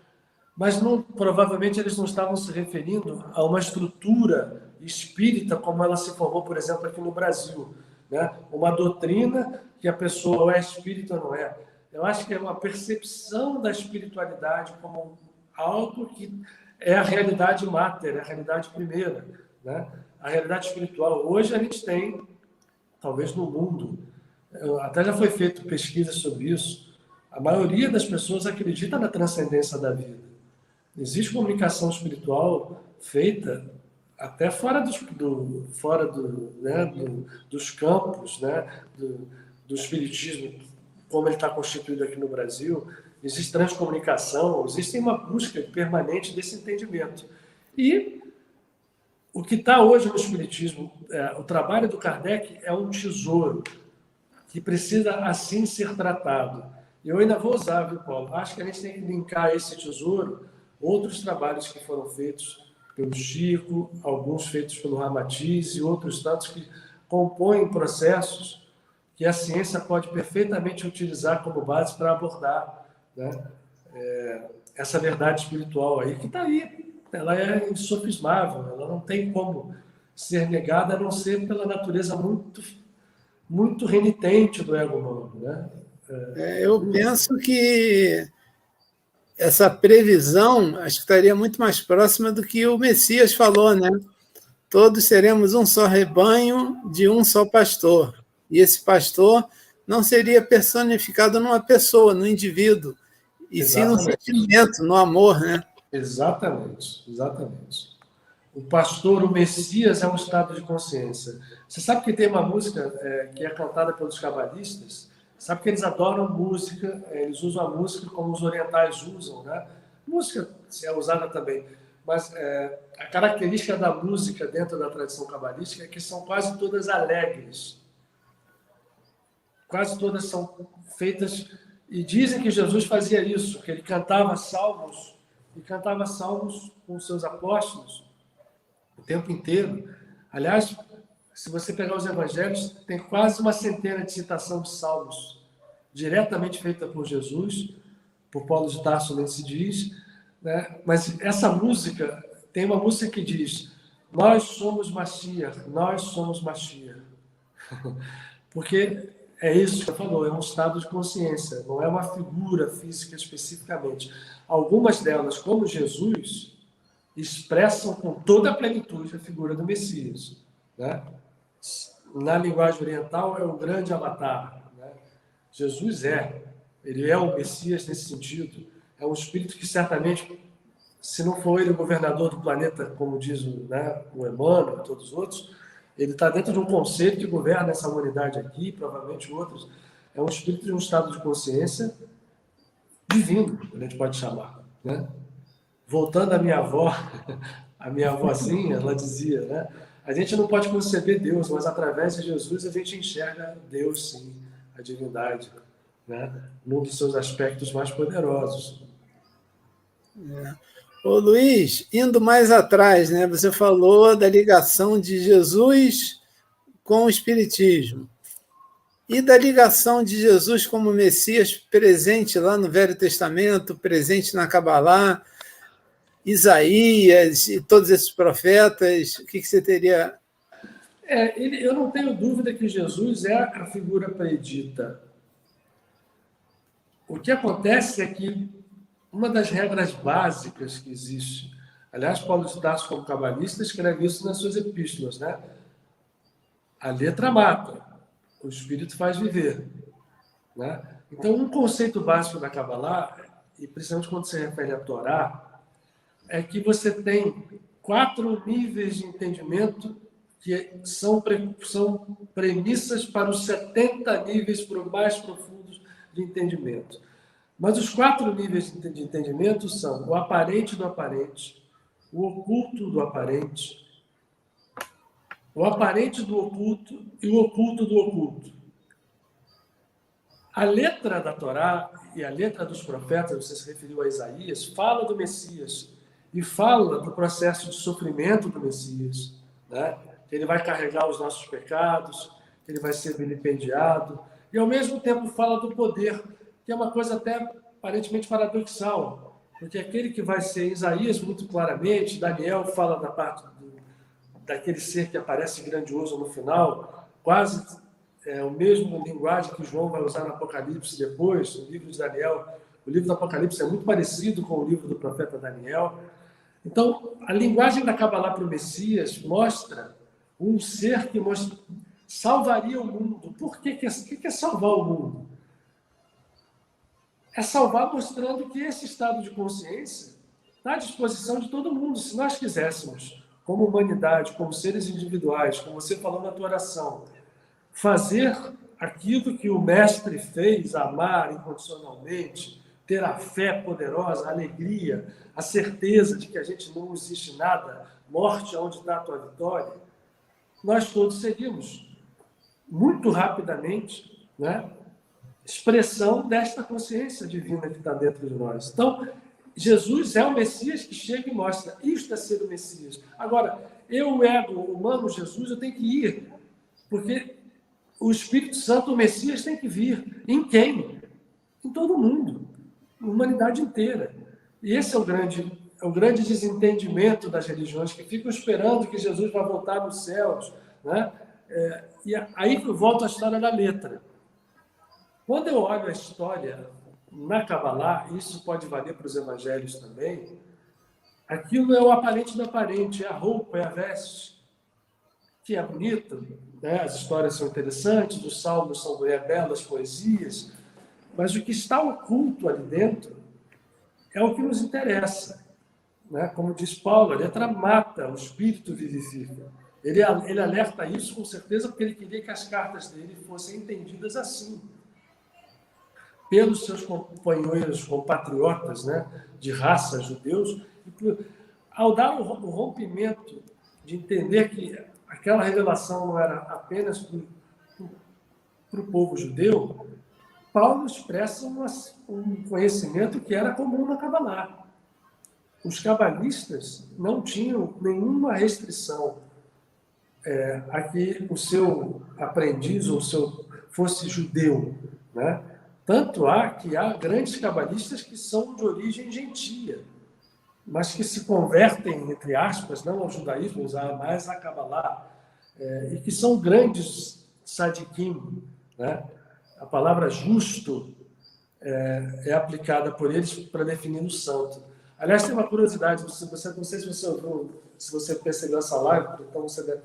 mas provavelmente eles não estavam se referindo a uma estrutura espírita como ela se formou, por exemplo, aqui no Brasil, né? Uma doutrina que a pessoa ou é espírita ou não é. Eu acho que é uma percepção da espiritualidade como algo que é a realidade máter, é a realidade primeira, né? A realidade espiritual. Hoje a gente tem, talvez no mundo, até já foi feito pesquisa sobre isso, a maioria das pessoas acredita na transcendência da vida. Existe comunicação espiritual feita até fora dos campos, né, do espiritismo, como ele está constituído aqui no Brasil. Existe transcomunicação, existe uma busca permanente desse entendimento. E o que está hoje no espiritismo, o trabalho do Kardec é um tesouro que precisa assim ser tratado. Eu ainda vou usar, viu, Paulo? Acho que a gente tem que linkar esse tesouro outros trabalhos que foram feitos pelo Chico, alguns feitos pelo Ramatiz e outros tantos que compõem processos que a ciência pode perfeitamente utilizar como base para abordar, né, essa verdade espiritual aí, que está aí. Ela é insofismável, ela não tem como ser negada, a não ser pela natureza muito, muito renitente do ego humano, né? Eu penso que essa previsão acho que estaria muito mais próxima do que o Messias falou, né? Todos seremos um só rebanho de um só pastor. E esse pastor não seria personificado numa pessoa, no indivíduo, e sim no sentimento, no amor, né? Exatamente, exatamente. O pastor, o Messias, é um estado de consciência. Você sabe que tem uma música que é cantada pelos cabalistas? Sabe que eles adoram música, eles usam a música como os orientais usam, né? Música é usada também, mas a característica da música dentro da tradição cabalística é que são quase todas alegres. Quase todas são feitas, e dizem que Jesus fazia isso, que ele cantava salmos, e cantava salmos com seus apóstolos o tempo inteiro. Aliás, se você pegar os evangelhos, tem quase uma centena de citação de salmos diretamente feita por Jesus, por Paulo de Tarso nem se diz, né? Mas essa música, tem uma música que diz: nós somos Mashiach, nós somos Mashiach. Porque é isso que você falou, é um estado de consciência, não é uma figura física especificamente. Algumas delas, como Jesus, expressam com toda a plenitude a figura do Messias, né? Na linguagem oriental, é o grande avatar, né? Jesus ele é o Messias nesse sentido, é um espírito que certamente, se não for ele o governador do planeta, como diz o Emmanuel e todos os outros, ele está dentro de um conceito que governa essa humanidade aqui, provavelmente outros. É um espírito de um estado de consciência divino, a gente pode chamar, né? Voltando à minha avó, a minha avózinha, ela dizia, né? A gente não pode conceber Deus, mas através de Jesus a gente enxerga Deus, sim, a divindade, né? Num dos seus aspectos mais poderosos. Ô, Luiz, indo mais atrás, né? Você falou da ligação de Jesus com o Espiritismo. E da ligação de Jesus como Messias presente lá no Velho Testamento, presente na Cabalá, Isaías e todos esses profetas, o que você teria? Eu não tenho dúvida que Jesus é a figura predita. O que acontece é que uma das regras básicas que existe Aliás, Paulo de Tarso, como cabalista, escreve isso nas suas epístolas, né? A letra mata, o espírito faz viver, né? Então, um conceito básico da Kabbalah, e principalmente quando se refere à Torá, é que você tem 4 níveis de entendimento que são premissas para os 70 níveis mais profundos de entendimento. Mas os 4 níveis de entendimento são o aparente do aparente, o oculto do aparente, o aparente do oculto e o oculto do oculto. A letra da Torá e a letra dos profetas, você se referiu a Isaías, fala do Messias e fala do processo de sofrimento do Messias, né? Ele vai carregar os nossos pecados, ele vai ser vilipendiado, e ao mesmo tempo fala do poder, que é uma coisa até aparentemente paradoxal, porque aquele que vai ser Isaías muito claramente, Daniel fala da parte daquele ser que aparece grandioso no final, quase o mesmo linguagem que João vai usar no Apocalipse depois, no livro de Daniel. O livro do Apocalipse é muito parecido com o livro do profeta Daniel. Então, a linguagem da Kabbalah para o Messias mostra um ser que salvaria o mundo. Por que é salvar o mundo? É salvar mostrando que esse estado de consciência está à disposição de todo mundo, se nós quiséssemos, como humanidade, como seres individuais, como você falou na tua oração, fazer aquilo que o Mestre fez, amar incondicionalmente, ter a fé poderosa, a alegria, a certeza de que a gente não existe nada, morte onde está a tua vitória, nós todos seríamos, muito rapidamente, né, expressão desta consciência divina que está dentro de nós. Então, Jesus é o Messias que chega e mostra, isto é ser o Messias. Agora, eu, o ego humano, Jesus, eu tenho que ir, porque o Espírito Santo, o Messias, tem que vir. Em quem? Em todo mundo, a humanidade inteira. E esse é o grande desentendimento das religiões, que ficam esperando que Jesus vai voltar nos céus, né? E aí eu volto à história da letra. Quando eu olho a história na Kabbalah, isso pode valer para os evangelhos também, aquilo é o aparente do aparente, é a roupa, é a veste, que é bonita, né? As histórias são interessantes, os salmos são belas poesias, mas o que está oculto ali dentro é o que nos interessa, né? Como diz Paulo, a letra mata, o espírito vivifica. Ele alerta isso com certeza porque ele queria que as cartas dele fossem entendidas assim, pelos seus companheiros, compatriotas, né, de raça, judeus, ao dar o rompimento de entender que aquela revelação não era apenas para o povo judeu, Paulo expressa um conhecimento que era comum na Kabbalah. Os cabalistas não tinham nenhuma restrição a que o seu aprendiz ou fosse judeu, né? Tanto que há grandes cabalistas que são de origem gentia, mas que se convertem, entre aspas, não ao judaísmo, mas à Kabbalah, e que são grandes sadiquim, né? A palavra justo é aplicada por eles para definir o santo. Aliás, tem uma curiosidade, não sei se você ouviu, se você percebeu essa live, então você deve...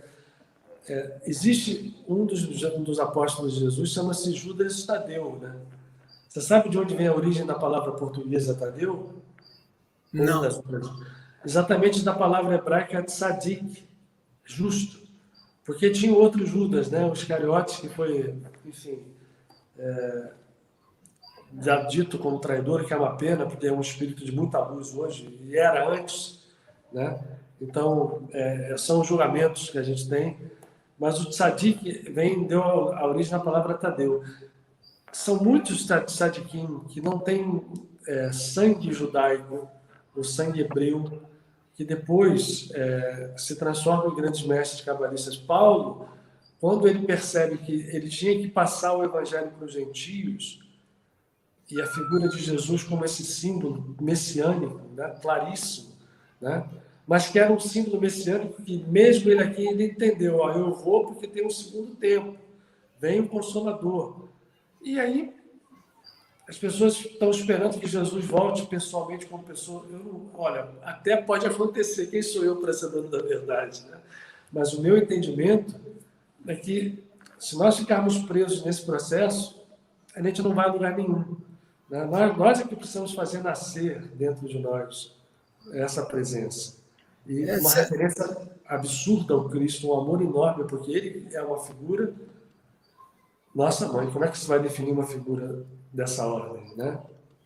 existe um dos apóstolos de Jesus, chama-se Judas Tadeu, né? Você sabe de onde vem a origem da palavra portuguesa Tadeu? Não. Exatamente da palavra hebraica tzadik, justo. Porque tinha outro Judas, né? O Iscariotes, que foi, enfim, já dito como traidor, que é uma pena, porque é um espírito de muita luz hoje, e era antes, né? Então, são os julgamentos que a gente tem, mas o tzadik deu a origem da palavra Tadeu. São muitos tzadikim que não têm sangue judaico, ou sangue hebreu, que depois se transformam em grandes mestres cabalistas. Paulo, quando ele percebe que ele tinha que passar o evangelho para os gentios, e a figura de Jesus como esse símbolo messiânico, né, claríssimo, né, mas que era um símbolo messiânico que mesmo ele aqui ele entendeu, eu vou porque tem um segundo tempo, vem o Consolador. E aí as pessoas estão esperando que Jesus volte pessoalmente como pessoa. Olha, até pode acontecer. Quem sou eu para ser dono da verdade? Né? Mas o meu entendimento é que, se nós ficarmos presos nesse processo, a gente não vai a lugar nenhum. Né? Nós é que precisamos fazer nascer dentro de nós essa presença. E uma referência absurda ao Cristo, um amor enorme, porque ele é uma figura. Nossa mãe, como é que você vai definir uma figura dessa ordem, né?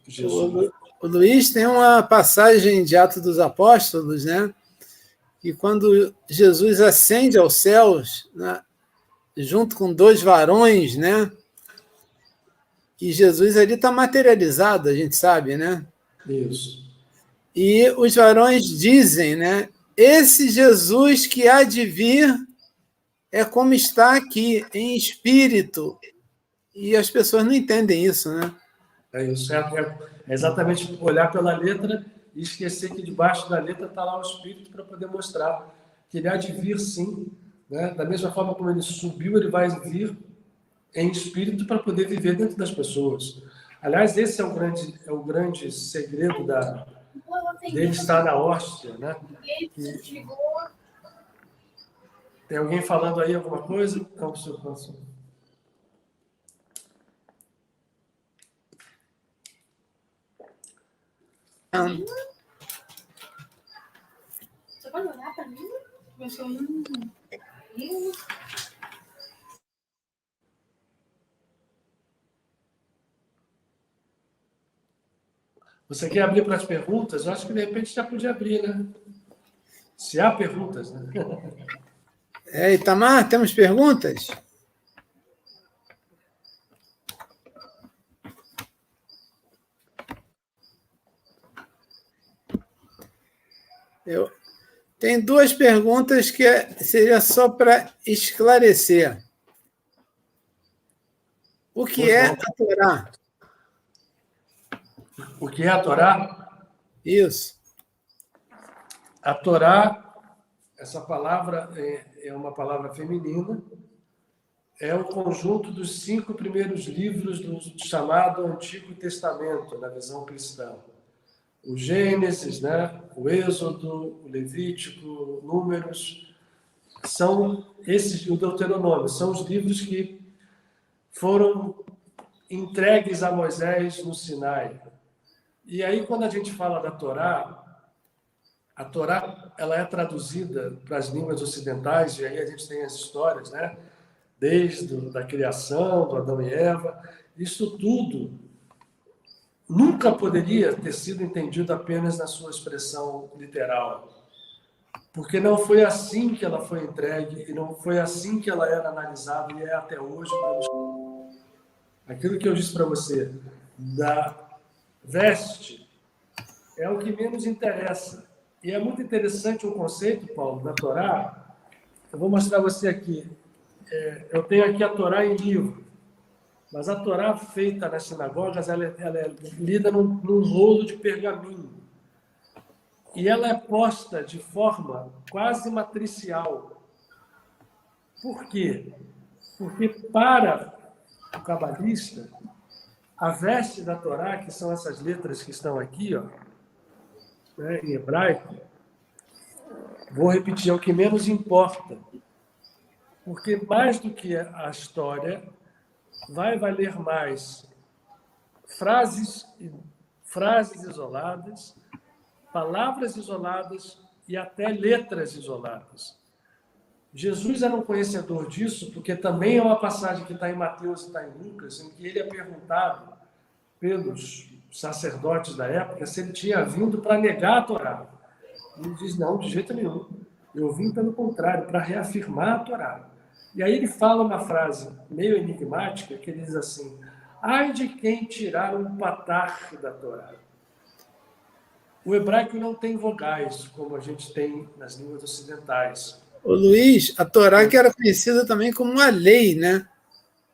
Jesus. O Luiz tem uma passagem de Atos dos Apóstolos, né? Que quando Jesus ascende aos céus, né, junto com 2 varões, né? E Jesus ali está materializado, a gente sabe, né? Isso. E os varões dizem, né? Esse Jesus que há de vir é como está aqui, em espírito. E as pessoas não entendem isso, né? É isso. É exatamente olhar pela letra e esquecer que debaixo da letra está lá o Espírito para poder mostrar que ele há de vir sim. Né? Da mesma forma como ele subiu, ele vai vir em espírito para poder viver dentro das pessoas. Aliás, esse é o grande segredo dele estar na hóstia. Né? Tem alguém falando aí alguma coisa? Não, senhor. Você pode olhar para mim? Eu sou Você quer abrir para as perguntas? Eu acho que de repente já podia abrir, né? Se há perguntas, né? Itamar, temos perguntas? Tem 2 perguntas que seria só para esclarecer. O que é a Torá? O que é a Torá? Isso. A Torá, essa palavra é uma palavra feminina, é o conjunto dos 5 primeiros livros do chamado Antigo Testamento, na visão cristã. O Gênesis, né? O Êxodo, o Levítico, o Números, são esses, o Deuteronômio, são os livros que foram entregues a Moisés no Sinai. E aí, quando a gente fala da Torá, a Torá ela é traduzida para as línguas ocidentais, e aí a gente tem as histórias, né? Desde a criação, do Adão e Eva. Isso tudo nunca poderia ter sido entendido apenas na sua expressão literal, porque não foi assim que ela foi entregue e não foi assim que ela era analisada e é até hoje. Aquilo que eu disse para você, da veste, é o que menos interessa. E é muito interessante o conceito, Paulo, da Torá. Eu vou mostrar a você aqui. Eu tenho aqui a Torá em livro, mas a Torá feita nas sinagogas, ela é lida num rolo de pergaminho. E ela é posta de forma quase matricial. Por quê? Porque para o cabalista, a veste da Torá, que são essas letras que estão aqui, ó, né, em hebraico, vou repetir, é o que menos importa. Porque mais do que a história, vai valer mais frases isoladas, palavras isoladas e até letras isoladas. Jesus era um conhecedor disso, porque também é uma passagem que está em Mateus e está em Lucas, em que ele é perguntado pelos sacerdotes da época se ele tinha vindo para negar a Torá. Ele diz, não, de jeito nenhum. Eu vim, pelo contrário, para reafirmar a Torá. E aí ele fala uma frase meio enigmática, que ele diz assim, ai de quem tirar um patar da Torá. O hebraico não tem vogais, como a gente tem nas línguas ocidentais. O Luiz, a Torá que era conhecida também como uma lei, né?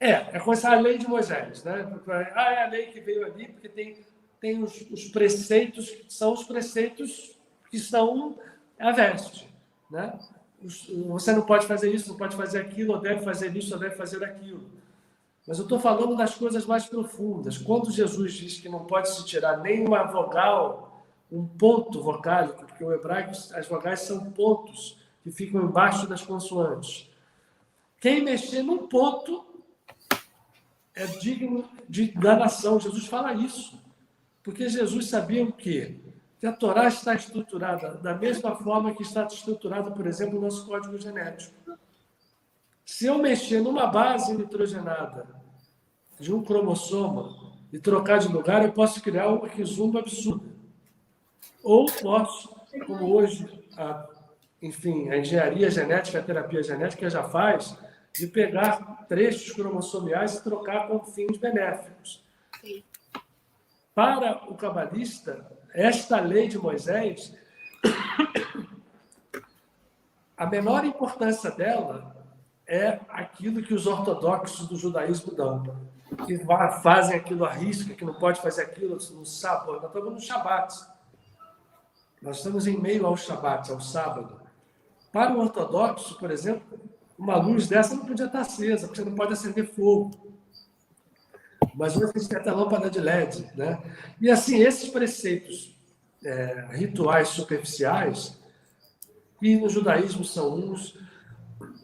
É como a lei de Moisés, né? É a lei que veio ali, porque tem os preceitos, que são os preceitos que são a veste, né? Você não pode fazer isso, não pode fazer aquilo, ou deve fazer isso, ou deve fazer aquilo. Mas eu estou falando das coisas mais profundas. Quando Jesus diz que não pode se tirar nenhuma vogal, um ponto vocálico, porque o hebraico, as vogais são pontos que ficam embaixo das consoantes. Quem mexer num ponto é digno de danação. Jesus fala isso. Porque Jesus sabia o quê? Que a Torá está estruturada da mesma forma que está estruturado, por exemplo, o nosso código genético. Se eu mexer numa base nitrogenada de um cromossoma e trocar de lugar, eu posso criar um resumo absurdo. Ou posso, como hoje, a engenharia genética, a terapia genética já faz, de pegar trechos cromossomiais e trocar com fins benéficos. Para o cabalista, esta lei de Moisés, a menor importância dela é aquilo que os ortodoxos do judaísmo dão, que fazem aquilo à risca, que não pode fazer aquilo no sábado. Nós estamos no Shabat. Nós estamos em meio ao Shabat, ao sábado. Para o ortodoxo, por exemplo, uma luz dessa não podia estar acesa, porque você não pode acender fogo. Mas hoje a gente tem até lâmpada de LED, né? E assim, esses preceitos rituais superficiais, que no judaísmo são uns,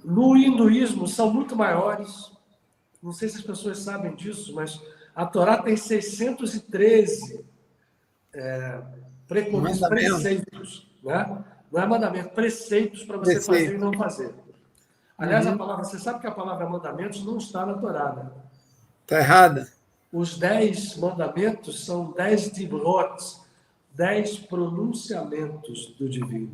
no hinduísmo são muito maiores. Não sei se as pessoas sabem disso, mas a Torá tem 613 preceitos, né? Não é mandamento, preceitos para você fazer e não fazer. Aliás, a palavra, você sabe que a palavra mandamentos não está na Torá, né? Está errada? Os 10 mandamentos são 10 dibrot, 10 pronunciamentos do divino,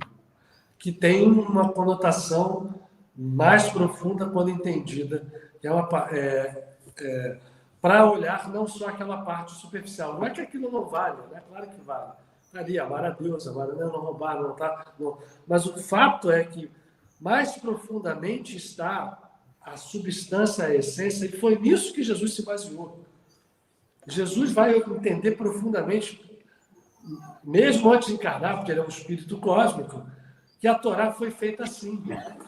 que tem uma conotação mais profunda quando entendida, que é para olhar não só aquela parte superficial. Não é que aquilo não vale, né? Claro que vale. Está ali, amar a Deus, amar a Deus, não roubar, não tá. Não. Mas o fato é que mais profundamente está a substância, a essência, e foi nisso que Jesus se baseou. Jesus vai entender profundamente, mesmo antes de encarnar, porque ele é um espírito cósmico, que a Torá foi feita assim,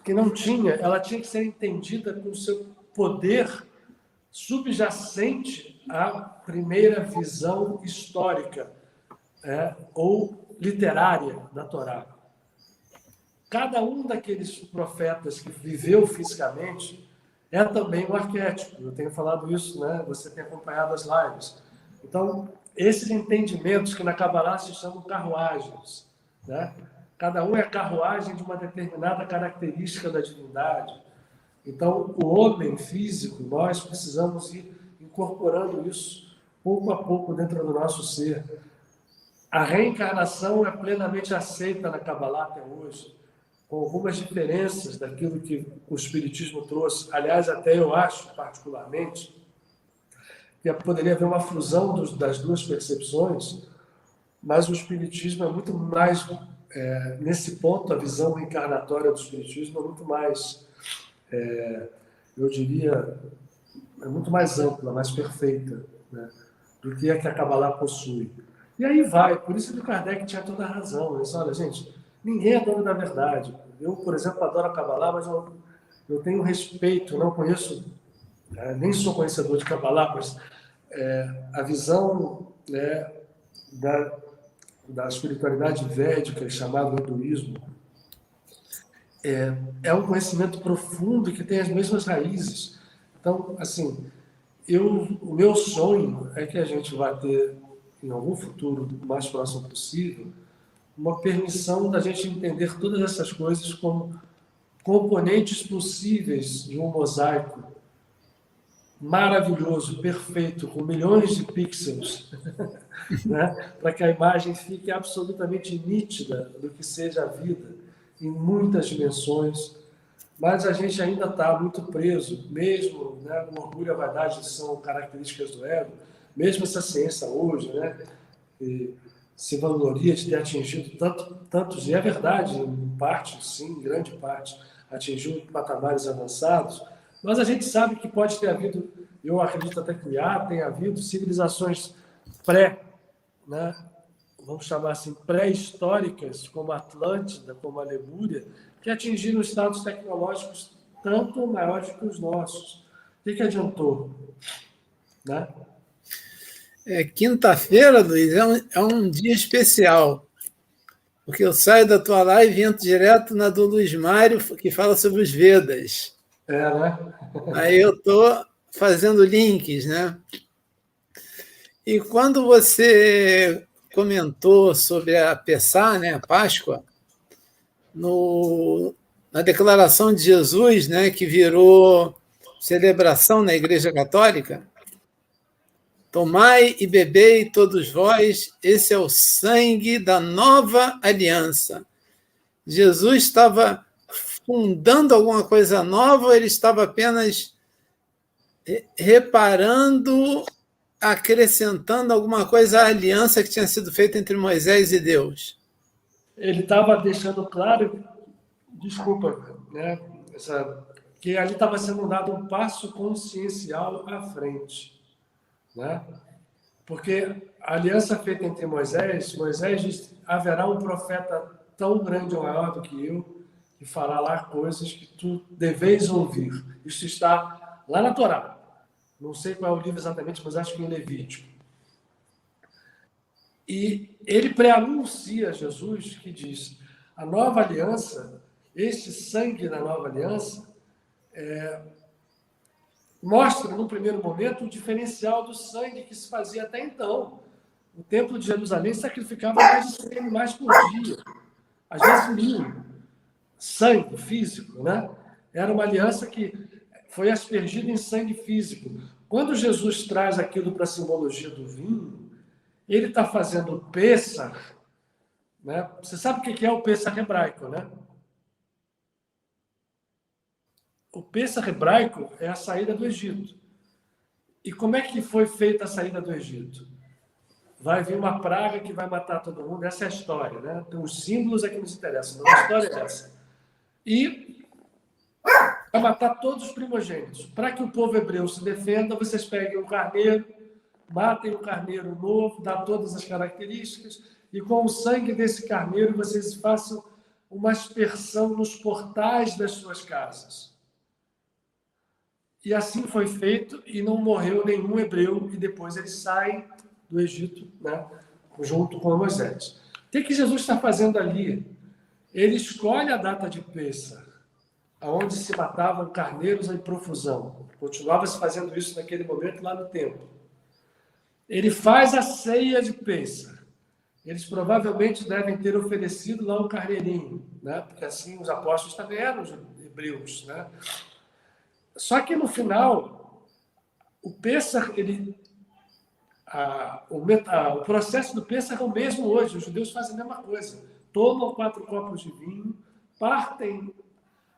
que não tinha, ela tinha que ser entendida com o seu poder subjacente à primeira visão histórica ou literária da Torá. Cada um daqueles profetas que viveu fisicamente é também um arquétipo. Eu tenho falado isso, né? Você tem acompanhado as lives. Então, esses entendimentos que na Kabbalah se chamam carruagens, né? Cada um é a carruagem de uma determinada característica da divindade. Então, o homem físico, nós precisamos ir incorporando isso pouco a pouco dentro do nosso ser. A reencarnação é plenamente aceita na Kabbalah até hoje, com algumas diferenças daquilo que o Espiritismo trouxe. Aliás, até eu acho, particularmente, que poderia haver uma fusão das duas percepções, mas o Espiritismo é muito mais, nesse ponto, a visão reencarnatória do Espiritismo é muito mais, eu diria, é muito mais ampla, mais perfeita, né, do que a Kabbalah possui. E aí vai, por isso que o Kardec tinha toda a razão. Ele disse, olha, gente, ninguém é dono da verdade. Eu, por exemplo, adoro a Kabbalah, mas eu tenho respeito, não conheço, nem sou conhecedor de Kabbalah, mas a visão da espiritualidade védica, chamada hinduísmo, é um conhecimento profundo que tem as mesmas raízes. Então, assim, o meu sonho é que a gente vá ter, em algum futuro mais próximo possível, uma permissão da gente entender todas essas coisas como componentes possíveis de um mosaico maravilhoso, perfeito, com milhões de pixels, né? Para que a imagem fique absolutamente nítida do que seja a vida, em muitas dimensões. Mas a gente ainda está muito preso, mesmo, né, o orgulho e a vaidade são características do ego, mesmo essa ciência hoje, né, se vangloria de ter atingido tantos, e é verdade, em parte, sim, em grande parte, atingiu patamares avançados, mas a gente sabe que pode ter havido, eu acredito até que tem havido civilizações né, vamos chamar assim, pré-históricas, como a Atlântida, como a Lemúria, que atingiram estados tecnológicos tanto maiores que os nossos. O que adiantou? Né? Quinta-feira, Luiz, é um dia especial, porque eu saio da tua live e entro direto na do Luiz Mário, que fala sobre os Vedas. Né? Aí eu estou fazendo links, né? E quando você comentou sobre a Pessá, né, a Páscoa, na declaração de Jesus, né, que virou celebração na Igreja Católica, tomai e bebei todos vós, esse é o sangue da nova aliança. Jesus estava fundando alguma coisa nova ou ele estava apenas reparando, acrescentando alguma coisa à aliança que tinha sido feita entre Moisés e Deus? Ele estava deixando claro, desculpa, né, que ali estava sendo dado um passo consciencial à frente. Né? Porque a aliança feita entre Moisés diz, haverá um profeta tão grande ou maior do que eu, que fará lá coisas que tu deveis ouvir. Isso está lá na Torá. Não sei qual é o livro exatamente, mas acho que em Levítico. E ele pré-anuncia Jesus, que diz, a nova aliança, este sangue da nova aliança, mostra, num primeiro momento, o diferencial do sangue que se fazia até então. O Templo de Jerusalém sacrificava mais de 100 animais por dia, às vezes 1000. Sangue físico, né? Era uma aliança que foi aspergida em sangue físico. Quando Jesus traz aquilo para a simbologia do vinho, ele está fazendo o Pêssar, né? Você sabe o que é o Pêssar hebraico, né? O Pêssar hebraico é a saída do Egito. E como é que foi feita a saída do Egito? Vai vir uma praga que vai matar todo mundo, essa é a história, né? Então, os símbolos é que nos interessam, não a história é essa. E vai matar todos os primogênitos. Para que o povo hebreu se defenda, vocês peguem um carneiro, matem um carneiro novo, dá todas as características, e com o sangue desse carneiro vocês façam uma aspersão nos portais das suas casas. E assim foi feito, e não morreu nenhum hebreu, e depois eles saem do Egito, né, junto com Moisés. O que Jesus está fazendo ali? Ele escolhe a data de Pêssar, onde se matavam carneiros em profusão. Continuava se fazendo isso naquele momento lá no templo. Ele faz a ceia de Pêssar. Eles provavelmente devem ter oferecido lá um carneirinho, né? Porque assim os apóstolos também eram hebreus, né? Só que no final, o Pêssar, o processo do Pêssar é o mesmo hoje. Os judeus fazem a mesma coisa. Tomam 4 copos de vinho, partem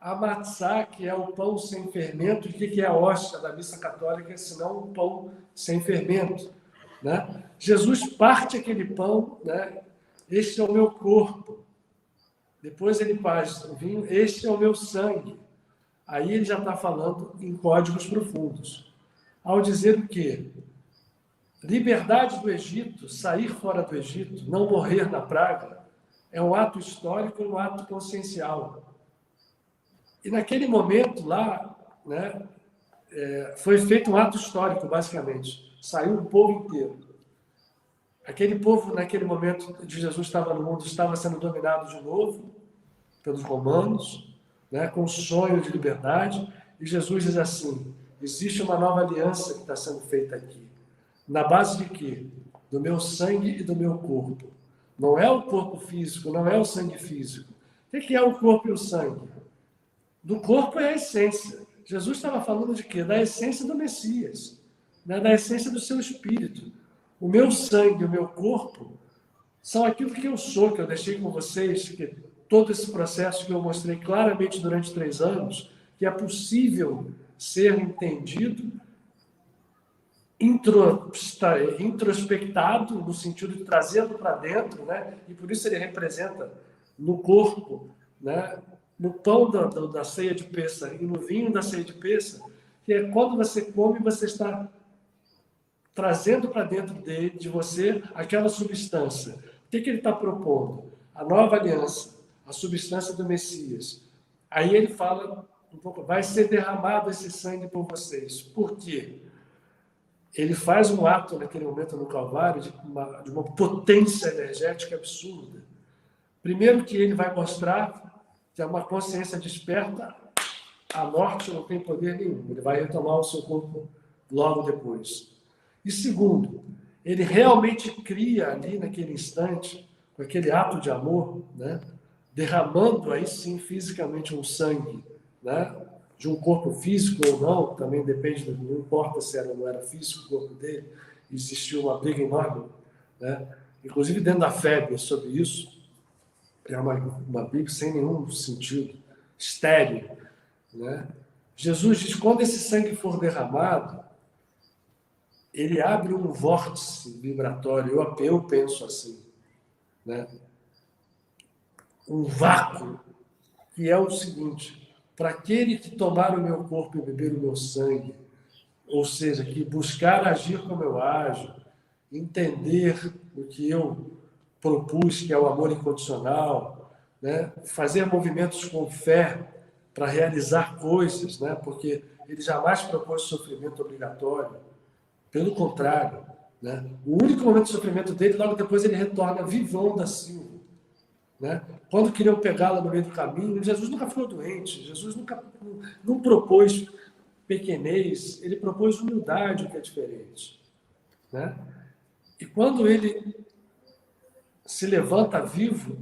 a matzá, que é o pão sem fermento. O que é a hóstia da missa católica, senão um pão sem fermento? Né? Jesus parte aquele pão, né? Este é o meu corpo. Depois ele faz o vinho, este é o meu sangue. Aí ele já está falando em códigos profundos. Ao dizer o quê? Liberdade do Egito, sair fora do Egito, não morrer na praga, é um ato histórico, um ato consciencial. E naquele momento lá, né, foi feito um ato histórico, basicamente. Saiu o povo inteiro. Aquele povo, naquele momento de Jesus estava no mundo, estava sendo dominado de novo pelos romanos, né, com um sonho de liberdade, e Jesus diz assim, existe uma nova aliança que está sendo feita aqui. Na base de quê? Do meu sangue e do meu corpo. Não é o corpo físico, não é o sangue físico. O que é o corpo e o sangue? Do corpo é a essência. Jesus estava falando de quê? Da essência do Messias, né? Da essência do seu espírito. O meu sangue e o meu corpo são aquilo que eu sou, que eu deixei com vocês, que todo esse processo que eu mostrei claramente durante 3 anos, que é possível ser entendido, introspectado, no sentido de trazê-lo para dentro, né? E por isso ele representa no corpo, né? No pão da ceia de Pêssar e no vinho da ceia de Pêssar, que é quando você come, você está trazendo para dentro de você aquela substância. O que ele está propondo? A nova aliança, a substância do Messias. Aí ele fala vai ser derramado esse sangue por vocês. Por quê? Ele faz um ato naquele momento no Calvário de uma potência energética absurda. Primeiro que ele vai mostrar que é uma consciência desperta, a morte não tem poder nenhum. Ele vai retomar o seu corpo logo depois. E segundo, ele realmente cria ali naquele instante, com aquele ato de amor, né, derramando aí sim fisicamente um sangue, né, de um corpo físico ou não, também depende, não importa se era ou não era físico o corpo dele, existiu uma briga enorme, né, inclusive dentro da FEB sobre isso, é uma briga sem nenhum sentido, estéril, né? Jesus diz, quando esse sangue for derramado, ele abre um vórtice vibratório, eu penso assim, né? Um vácuo, que é o seguinte, para aquele que tomar o meu corpo e beber o meu sangue, ou seja, que buscar agir como eu ajo, entender o que eu propus, que é o amor incondicional, né? Fazer movimentos com fé para realizar coisas, né? Porque ele jamais propôs sofrimento obrigatório. Pelo contrário, né? O único momento de sofrimento dele, logo depois ele retorna vivão da Silva. Né? Quando queriam pegá-la no meio do caminho, Jesus nunca ficou doente, Jesus nunca não propôs pequenez, ele propôs humildade, o que é diferente. Né? E quando ele se levanta vivo,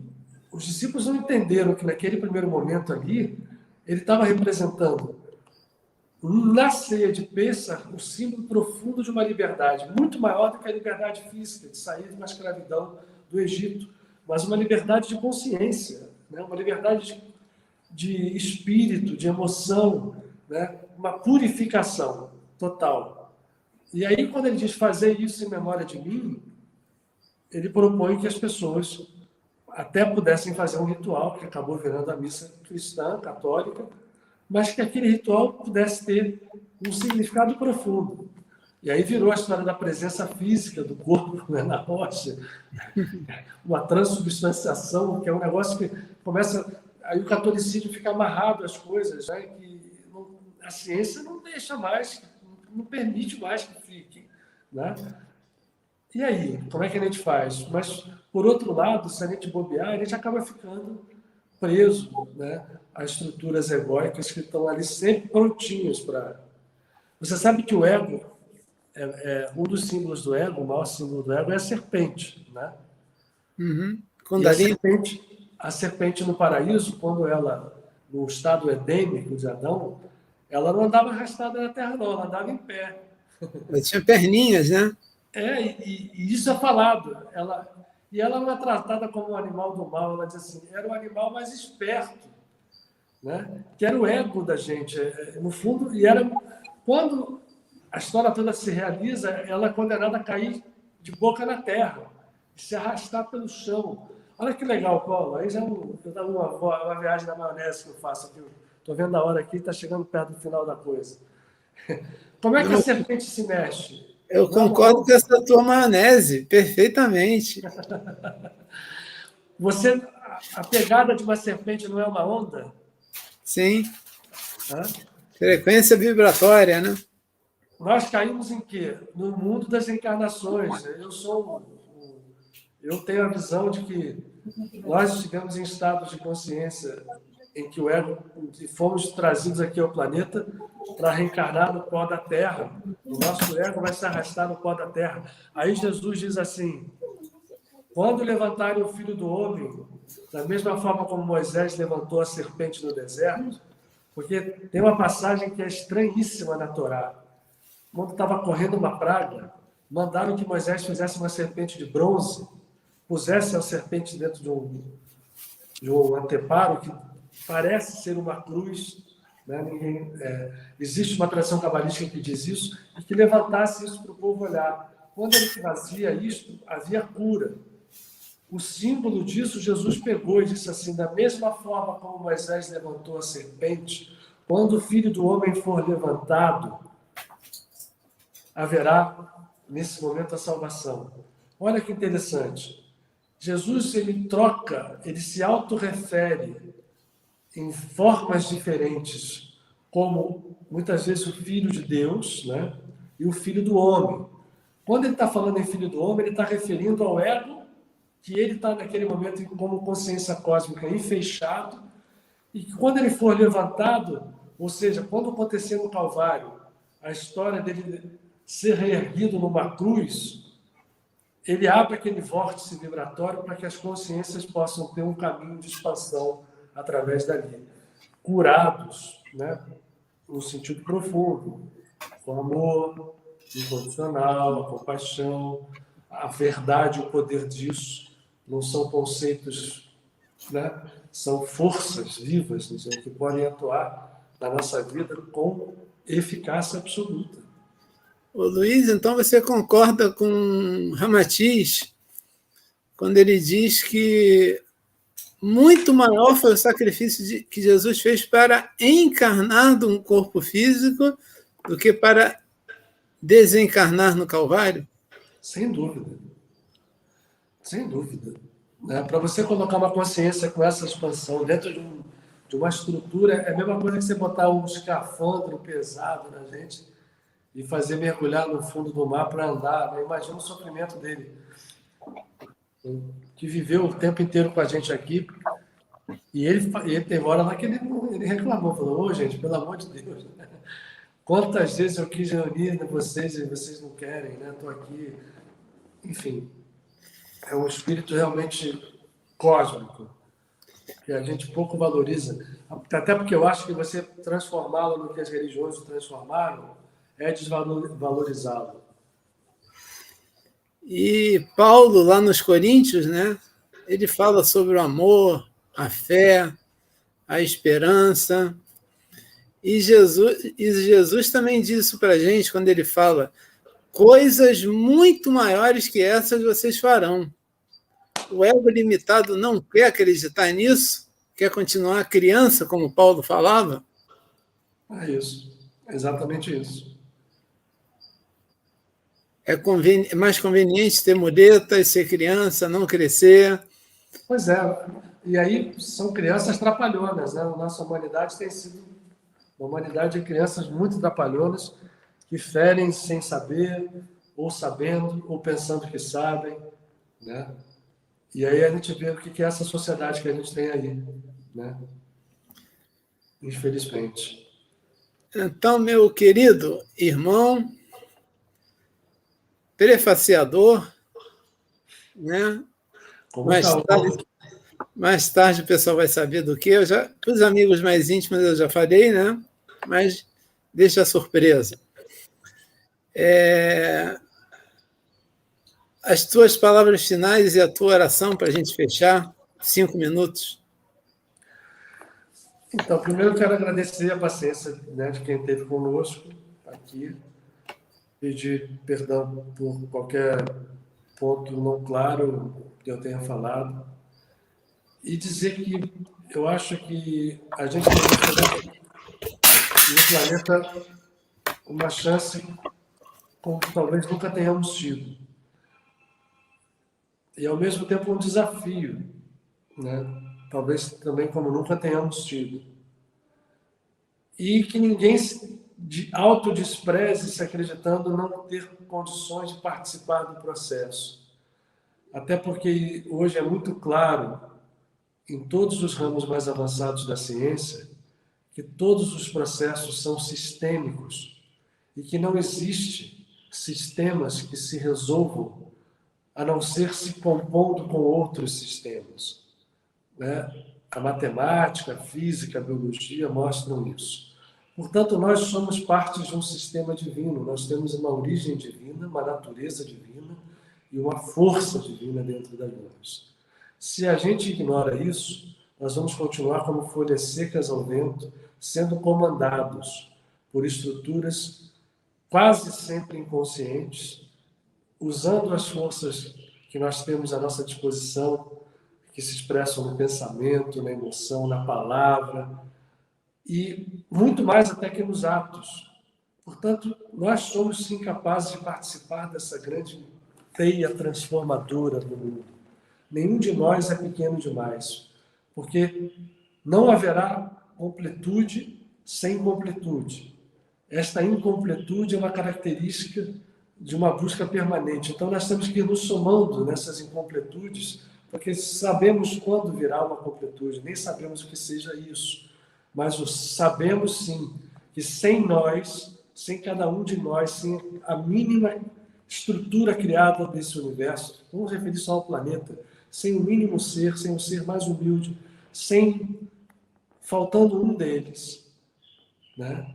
os discípulos não entenderam que naquele primeiro momento ali, ele estava representando na ceia de Pêssar o símbolo profundo de uma liberdade, muito maior do que a liberdade física, de sair de uma escravidão do Egito, mas uma liberdade de consciência, né? Uma liberdade de espírito, de emoção, né? Uma purificação total. E aí, quando ele diz fazer isso em memória de mim, ele propõe que as pessoas até pudessem fazer um ritual, que acabou virando a missa cristã, católica, mas que aquele ritual pudesse ter um significado profundo. E aí virou a história da presença física do corpo, né, na rocha, uma transubstanciação, que é um negócio que começa... Aí o catolicismo fica amarrado às coisas, né, que a ciência não deixa mais, não permite mais que fique. Né? E aí, como é que a gente faz? Mas, por outro lado, se a gente bobear, a gente acaba ficando preso, né, a estruturas egóicas que estão ali sempre prontinhas para... Você sabe que o ego, um dos símbolos do ego, o maior símbolo do ego é a serpente, né? Uhum. E a serpente no paraíso, quando ela, no estado edêmico de Adão, ela não andava arrastada na terra, não, ela andava em pé. Ela tinha perninhas, né? E isso é falado. E ela não é tratada como um animal do mal, ela diz assim, era o animal mais esperto, né? Que era o ego da gente, no fundo, e era quando a história toda se realiza, ela é condenada a cair de boca na terra, se arrastar pelo chão. Olha que legal, Paulo, aí já dá uma viagem da maionese que eu faço aqui, estou vendo a hora aqui, está chegando perto do final da coisa. Como é que a serpente se mexe? Eu concordo com essa tua maionese, perfeitamente. A pegada de uma serpente não é uma onda? Sim. Hã? Frequência vibratória, né? Nós caímos em quê? No mundo das encarnações. Eu tenho a visão de que nós estivemos em estados de consciência em que o ego, e fomos trazidos aqui ao planeta para reencarnar no pó da Terra. O nosso ego vai se arrastar no pó da Terra. Aí Jesus diz assim, quando levantarem o Filho do Homem, da mesma forma como Moisés levantou a serpente no deserto, porque tem uma passagem que é estranhíssima na Torá. Quando estava correndo uma praga, mandaram que Moisés fizesse uma serpente de bronze, pusesse a serpente dentro de um anteparo que parece ser uma cruz, né? Existe uma tradição cabalística que diz isso, e que levantasse isso para o povo olhar. Quando ele fazia isso, havia cura. O símbolo disso, Jesus pegou e disse assim, da mesma forma como Moisés levantou a serpente, quando o Filho do Homem for levantado, haverá, nesse momento, a salvação. Olha que interessante. Jesus, ele se autorrefere em formas diferentes como, muitas vezes, o Filho de Deus, né? E o Filho do Homem. Quando ele está falando em Filho do Homem, ele está referindo ao ego que ele está, naquele momento, como consciência cósmica enfeixado, e que quando ele for levantado, ou seja, quando acontecer no Calvário, a história dele ser reerguido numa cruz, ele abre aquele vórtice vibratório para que as consciências possam ter um caminho de expansão através dali. Curados, né? No sentido profundo, com amor incondicional, a compaixão, a verdade, o poder disso. Não são conceitos, né? São forças vivas que podem atuar na nossa vida com eficácia absoluta. Ô, Luiz, então você concorda com Ramatiz quando ele diz que muito maior foi o sacrifício que Jesus fez para encarnar de um corpo físico do que para desencarnar no Calvário? Sem dúvida. Sem dúvida. Né? Para você colocar uma consciência com essa expansão dentro de uma estrutura, é a mesma coisa que você botar um escafandro pesado na gente e fazer mergulhar no fundo do mar para andar. Né? Imagina o sofrimento dele, que viveu o tempo inteiro com a gente aqui. E ele teve hora lá que ele reclamou, falou: ô, gente, pelo amor de Deus, né? Quantas vezes eu quis reunir vocês e vocês não querem, né? Estou aqui. Enfim, é um espírito realmente cósmico, que a gente pouco valoriza. Até porque eu acho que você transformá-lo no que as religiões o transformaram é desvalorizá-lo. E Paulo, lá nos Coríntios, né, ele fala sobre o amor, a fé, a esperança. E Jesus também diz isso para a gente quando ele fala: coisas muito maiores que essas vocês farão. O ego limitado não quer acreditar nisso, quer continuar criança, como Paulo falava. É isso, exatamente isso. É mais conveniente ter muletas, ser criança, não crescer. Pois é, e aí são crianças trapalhonas, né? A nossa humanidade tem sido uma humanidade de crianças muito trapalhonas, que ferem sem saber, ou sabendo, ou pensando que sabem, né? E aí a gente vê o que é essa sociedade que a gente tem aí, né? Infelizmente. Então, meu querido irmão, prefaciador, né? Mais tarde o pessoal vai saber do que. Para os amigos mais íntimos eu já falei, né? Mas deixa a surpresa. As tuas palavras finais e a tua oração para a gente fechar, 5 minutos. Então, primeiro eu quero agradecer a paciência, né, de quem esteve conosco aqui, pedir perdão por qualquer ponto não claro que eu tenha falado, e dizer que eu acho que a gente tem no planeta uma chance como talvez nunca tenhamos tido. E, ao mesmo tempo, um desafio, né? Talvez também como nunca tenhamos tido. E que ninguém autodespreze se acreditando não ter condições de participar do processo. Até porque hoje é muito claro, em todos os ramos mais avançados da ciência, que todos os processos são sistêmicos e que não existe sistemas que se resolvam a não ser se compondo com outros sistemas, né? A matemática, a física, a biologia mostram isso. Portanto, nós somos parte de um sistema divino, nós temos uma origem divina, uma natureza divina e uma força divina dentro de nós. Se a gente ignora isso, nós vamos continuar como folhas secas ao vento, sendo comandados por estruturas quase sempre inconscientes, usando as forças que nós temos à nossa disposição, que se expressam no pensamento, na emoção, na palavra, e muito mais até que nos atos. Portanto, nós somos sim capazes de participar dessa grande teia transformadora do mundo. Nenhum de nós é pequeno demais, porque não haverá completude sem completude. Esta incompletude é uma característica de uma busca permanente. Então, nós temos que ir nos somando nessas incompletudes, porque sabemos quando virá uma completude, nem sabemos o que seja isso. Mas sabemos, sim, que sem nós, sem cada um de nós, sem a mínima estrutura criada desse universo, vamos referir só ao planeta, sem o mínimo ser, sem o ser mais humilde, faltando um deles, né?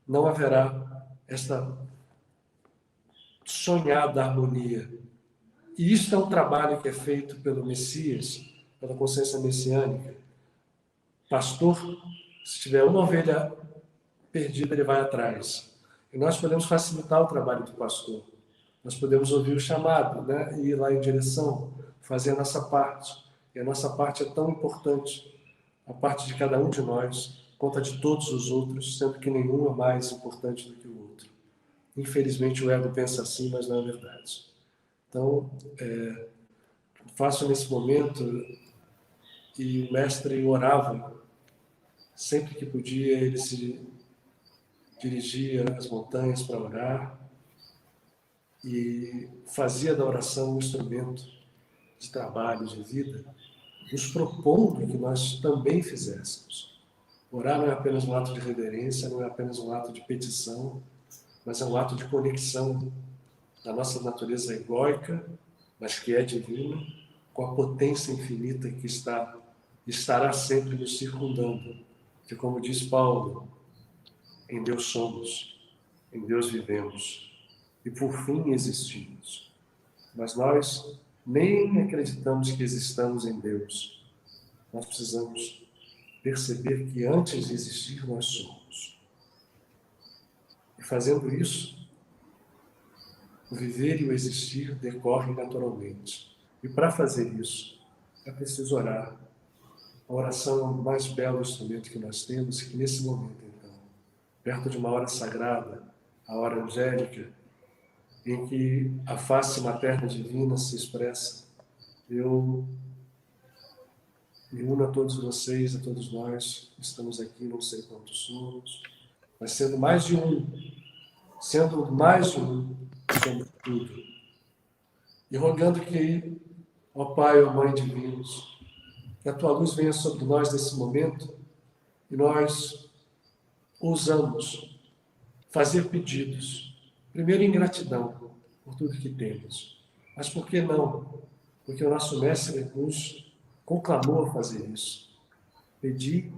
Não haverá esta sonhada harmonia. E isto é um trabalho que é feito pelo Messias, pela consciência messiânica. Pastor, se tiver uma ovelha perdida, ele vai atrás. E nós podemos facilitar o trabalho do pastor. Nós podemos ouvir o chamado, né? E ir lá em direção, fazer a nossa parte. E a nossa parte é tão importante, a parte de cada um de nós, quanto a de todos os outros, sendo que nenhum é mais importante do que o outro. Infelizmente o ego pensa assim, mas não é verdade. Então, faço nesse momento, e o mestre orava, sempre que podia, ele se dirigia às montanhas para orar e fazia da oração um instrumento de trabalho, de vida, nos propondo que nós também fizéssemos. Orar não é apenas um ato de reverência, não é apenas um ato de petição, mas é um ato de conexão da nossa natureza egóica, mas que é divina, com a potência infinita que estará sempre nos circundando. Que, como diz Paulo, em Deus somos, em Deus vivemos e por fim existimos. Mas nós nem acreditamos que existamos em Deus. Nós precisamos perceber que antes de existir nós somos. E fazendo isso, o viver e o existir decorrem naturalmente. E para fazer isso, é preciso orar. A oração é o mais belo instrumento que nós temos, e que nesse momento, então, perto de uma hora sagrada, a hora angélica, em que a face materna divina se expressa, eu me uno a todos vocês, a todos nós, que estamos aqui, não sei quantos somos, mas sendo mais de um, somos tudo. E rogando que, ó Pai, ó Mãe divinos, que a Tua luz venha sobre nós nesse momento e nós ousamos fazer pedidos, primeiro em gratidão por tudo que temos, mas por que não? Porque o nosso Mestre nos conclamou a fazer isso. Pedi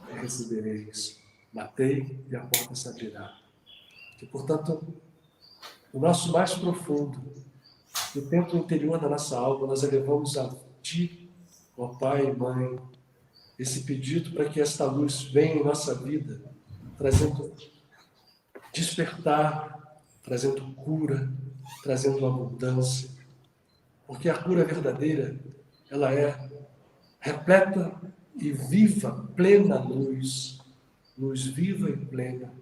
e recebereis, batei e a porta se abrirá. Que, portanto, o nosso mais profundo, no templo interior da nossa alma, nós elevamos a Ti, ó Pai e Mãe, esse pedido para que esta luz venha em nossa vida, trazendo despertar, trazendo cura, trazendo abundância. Porque a cura verdadeira, ela é repleta e viva, plena luz, luz viva e plena.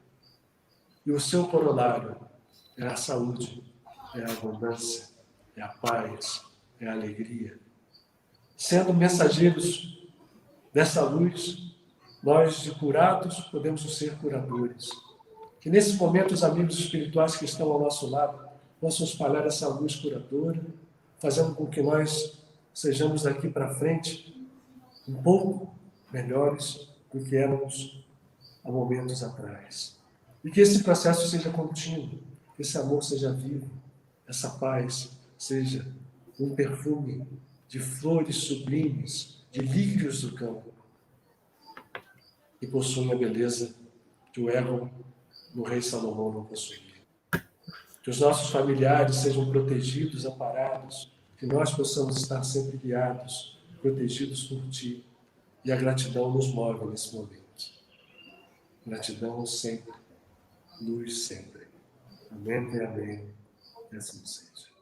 E o seu corolário é a saúde, é a abundância, é a paz, é a alegria. Sendo mensageiros dessa luz, nós, de curados, podemos ser curadores. Que nesse momento os amigos espirituais que estão ao nosso lado possam espalhar essa luz curadora, fazendo com que nós sejamos daqui para frente um pouco melhores do que éramos há momentos atrás. E que esse processo seja contínuo, que esse amor seja vivo, essa paz seja um perfume de flores sublimes, de lírios do campo, que possuem a beleza que o ego no rei Salomão não possuía. Que os nossos familiares sejam protegidos, amparados, que nós possamos estar sempre guiados, protegidos por Ti. E a gratidão nos move nesse momento. Gratidão sempre, luz sempre. Amém e amém. E assim seja.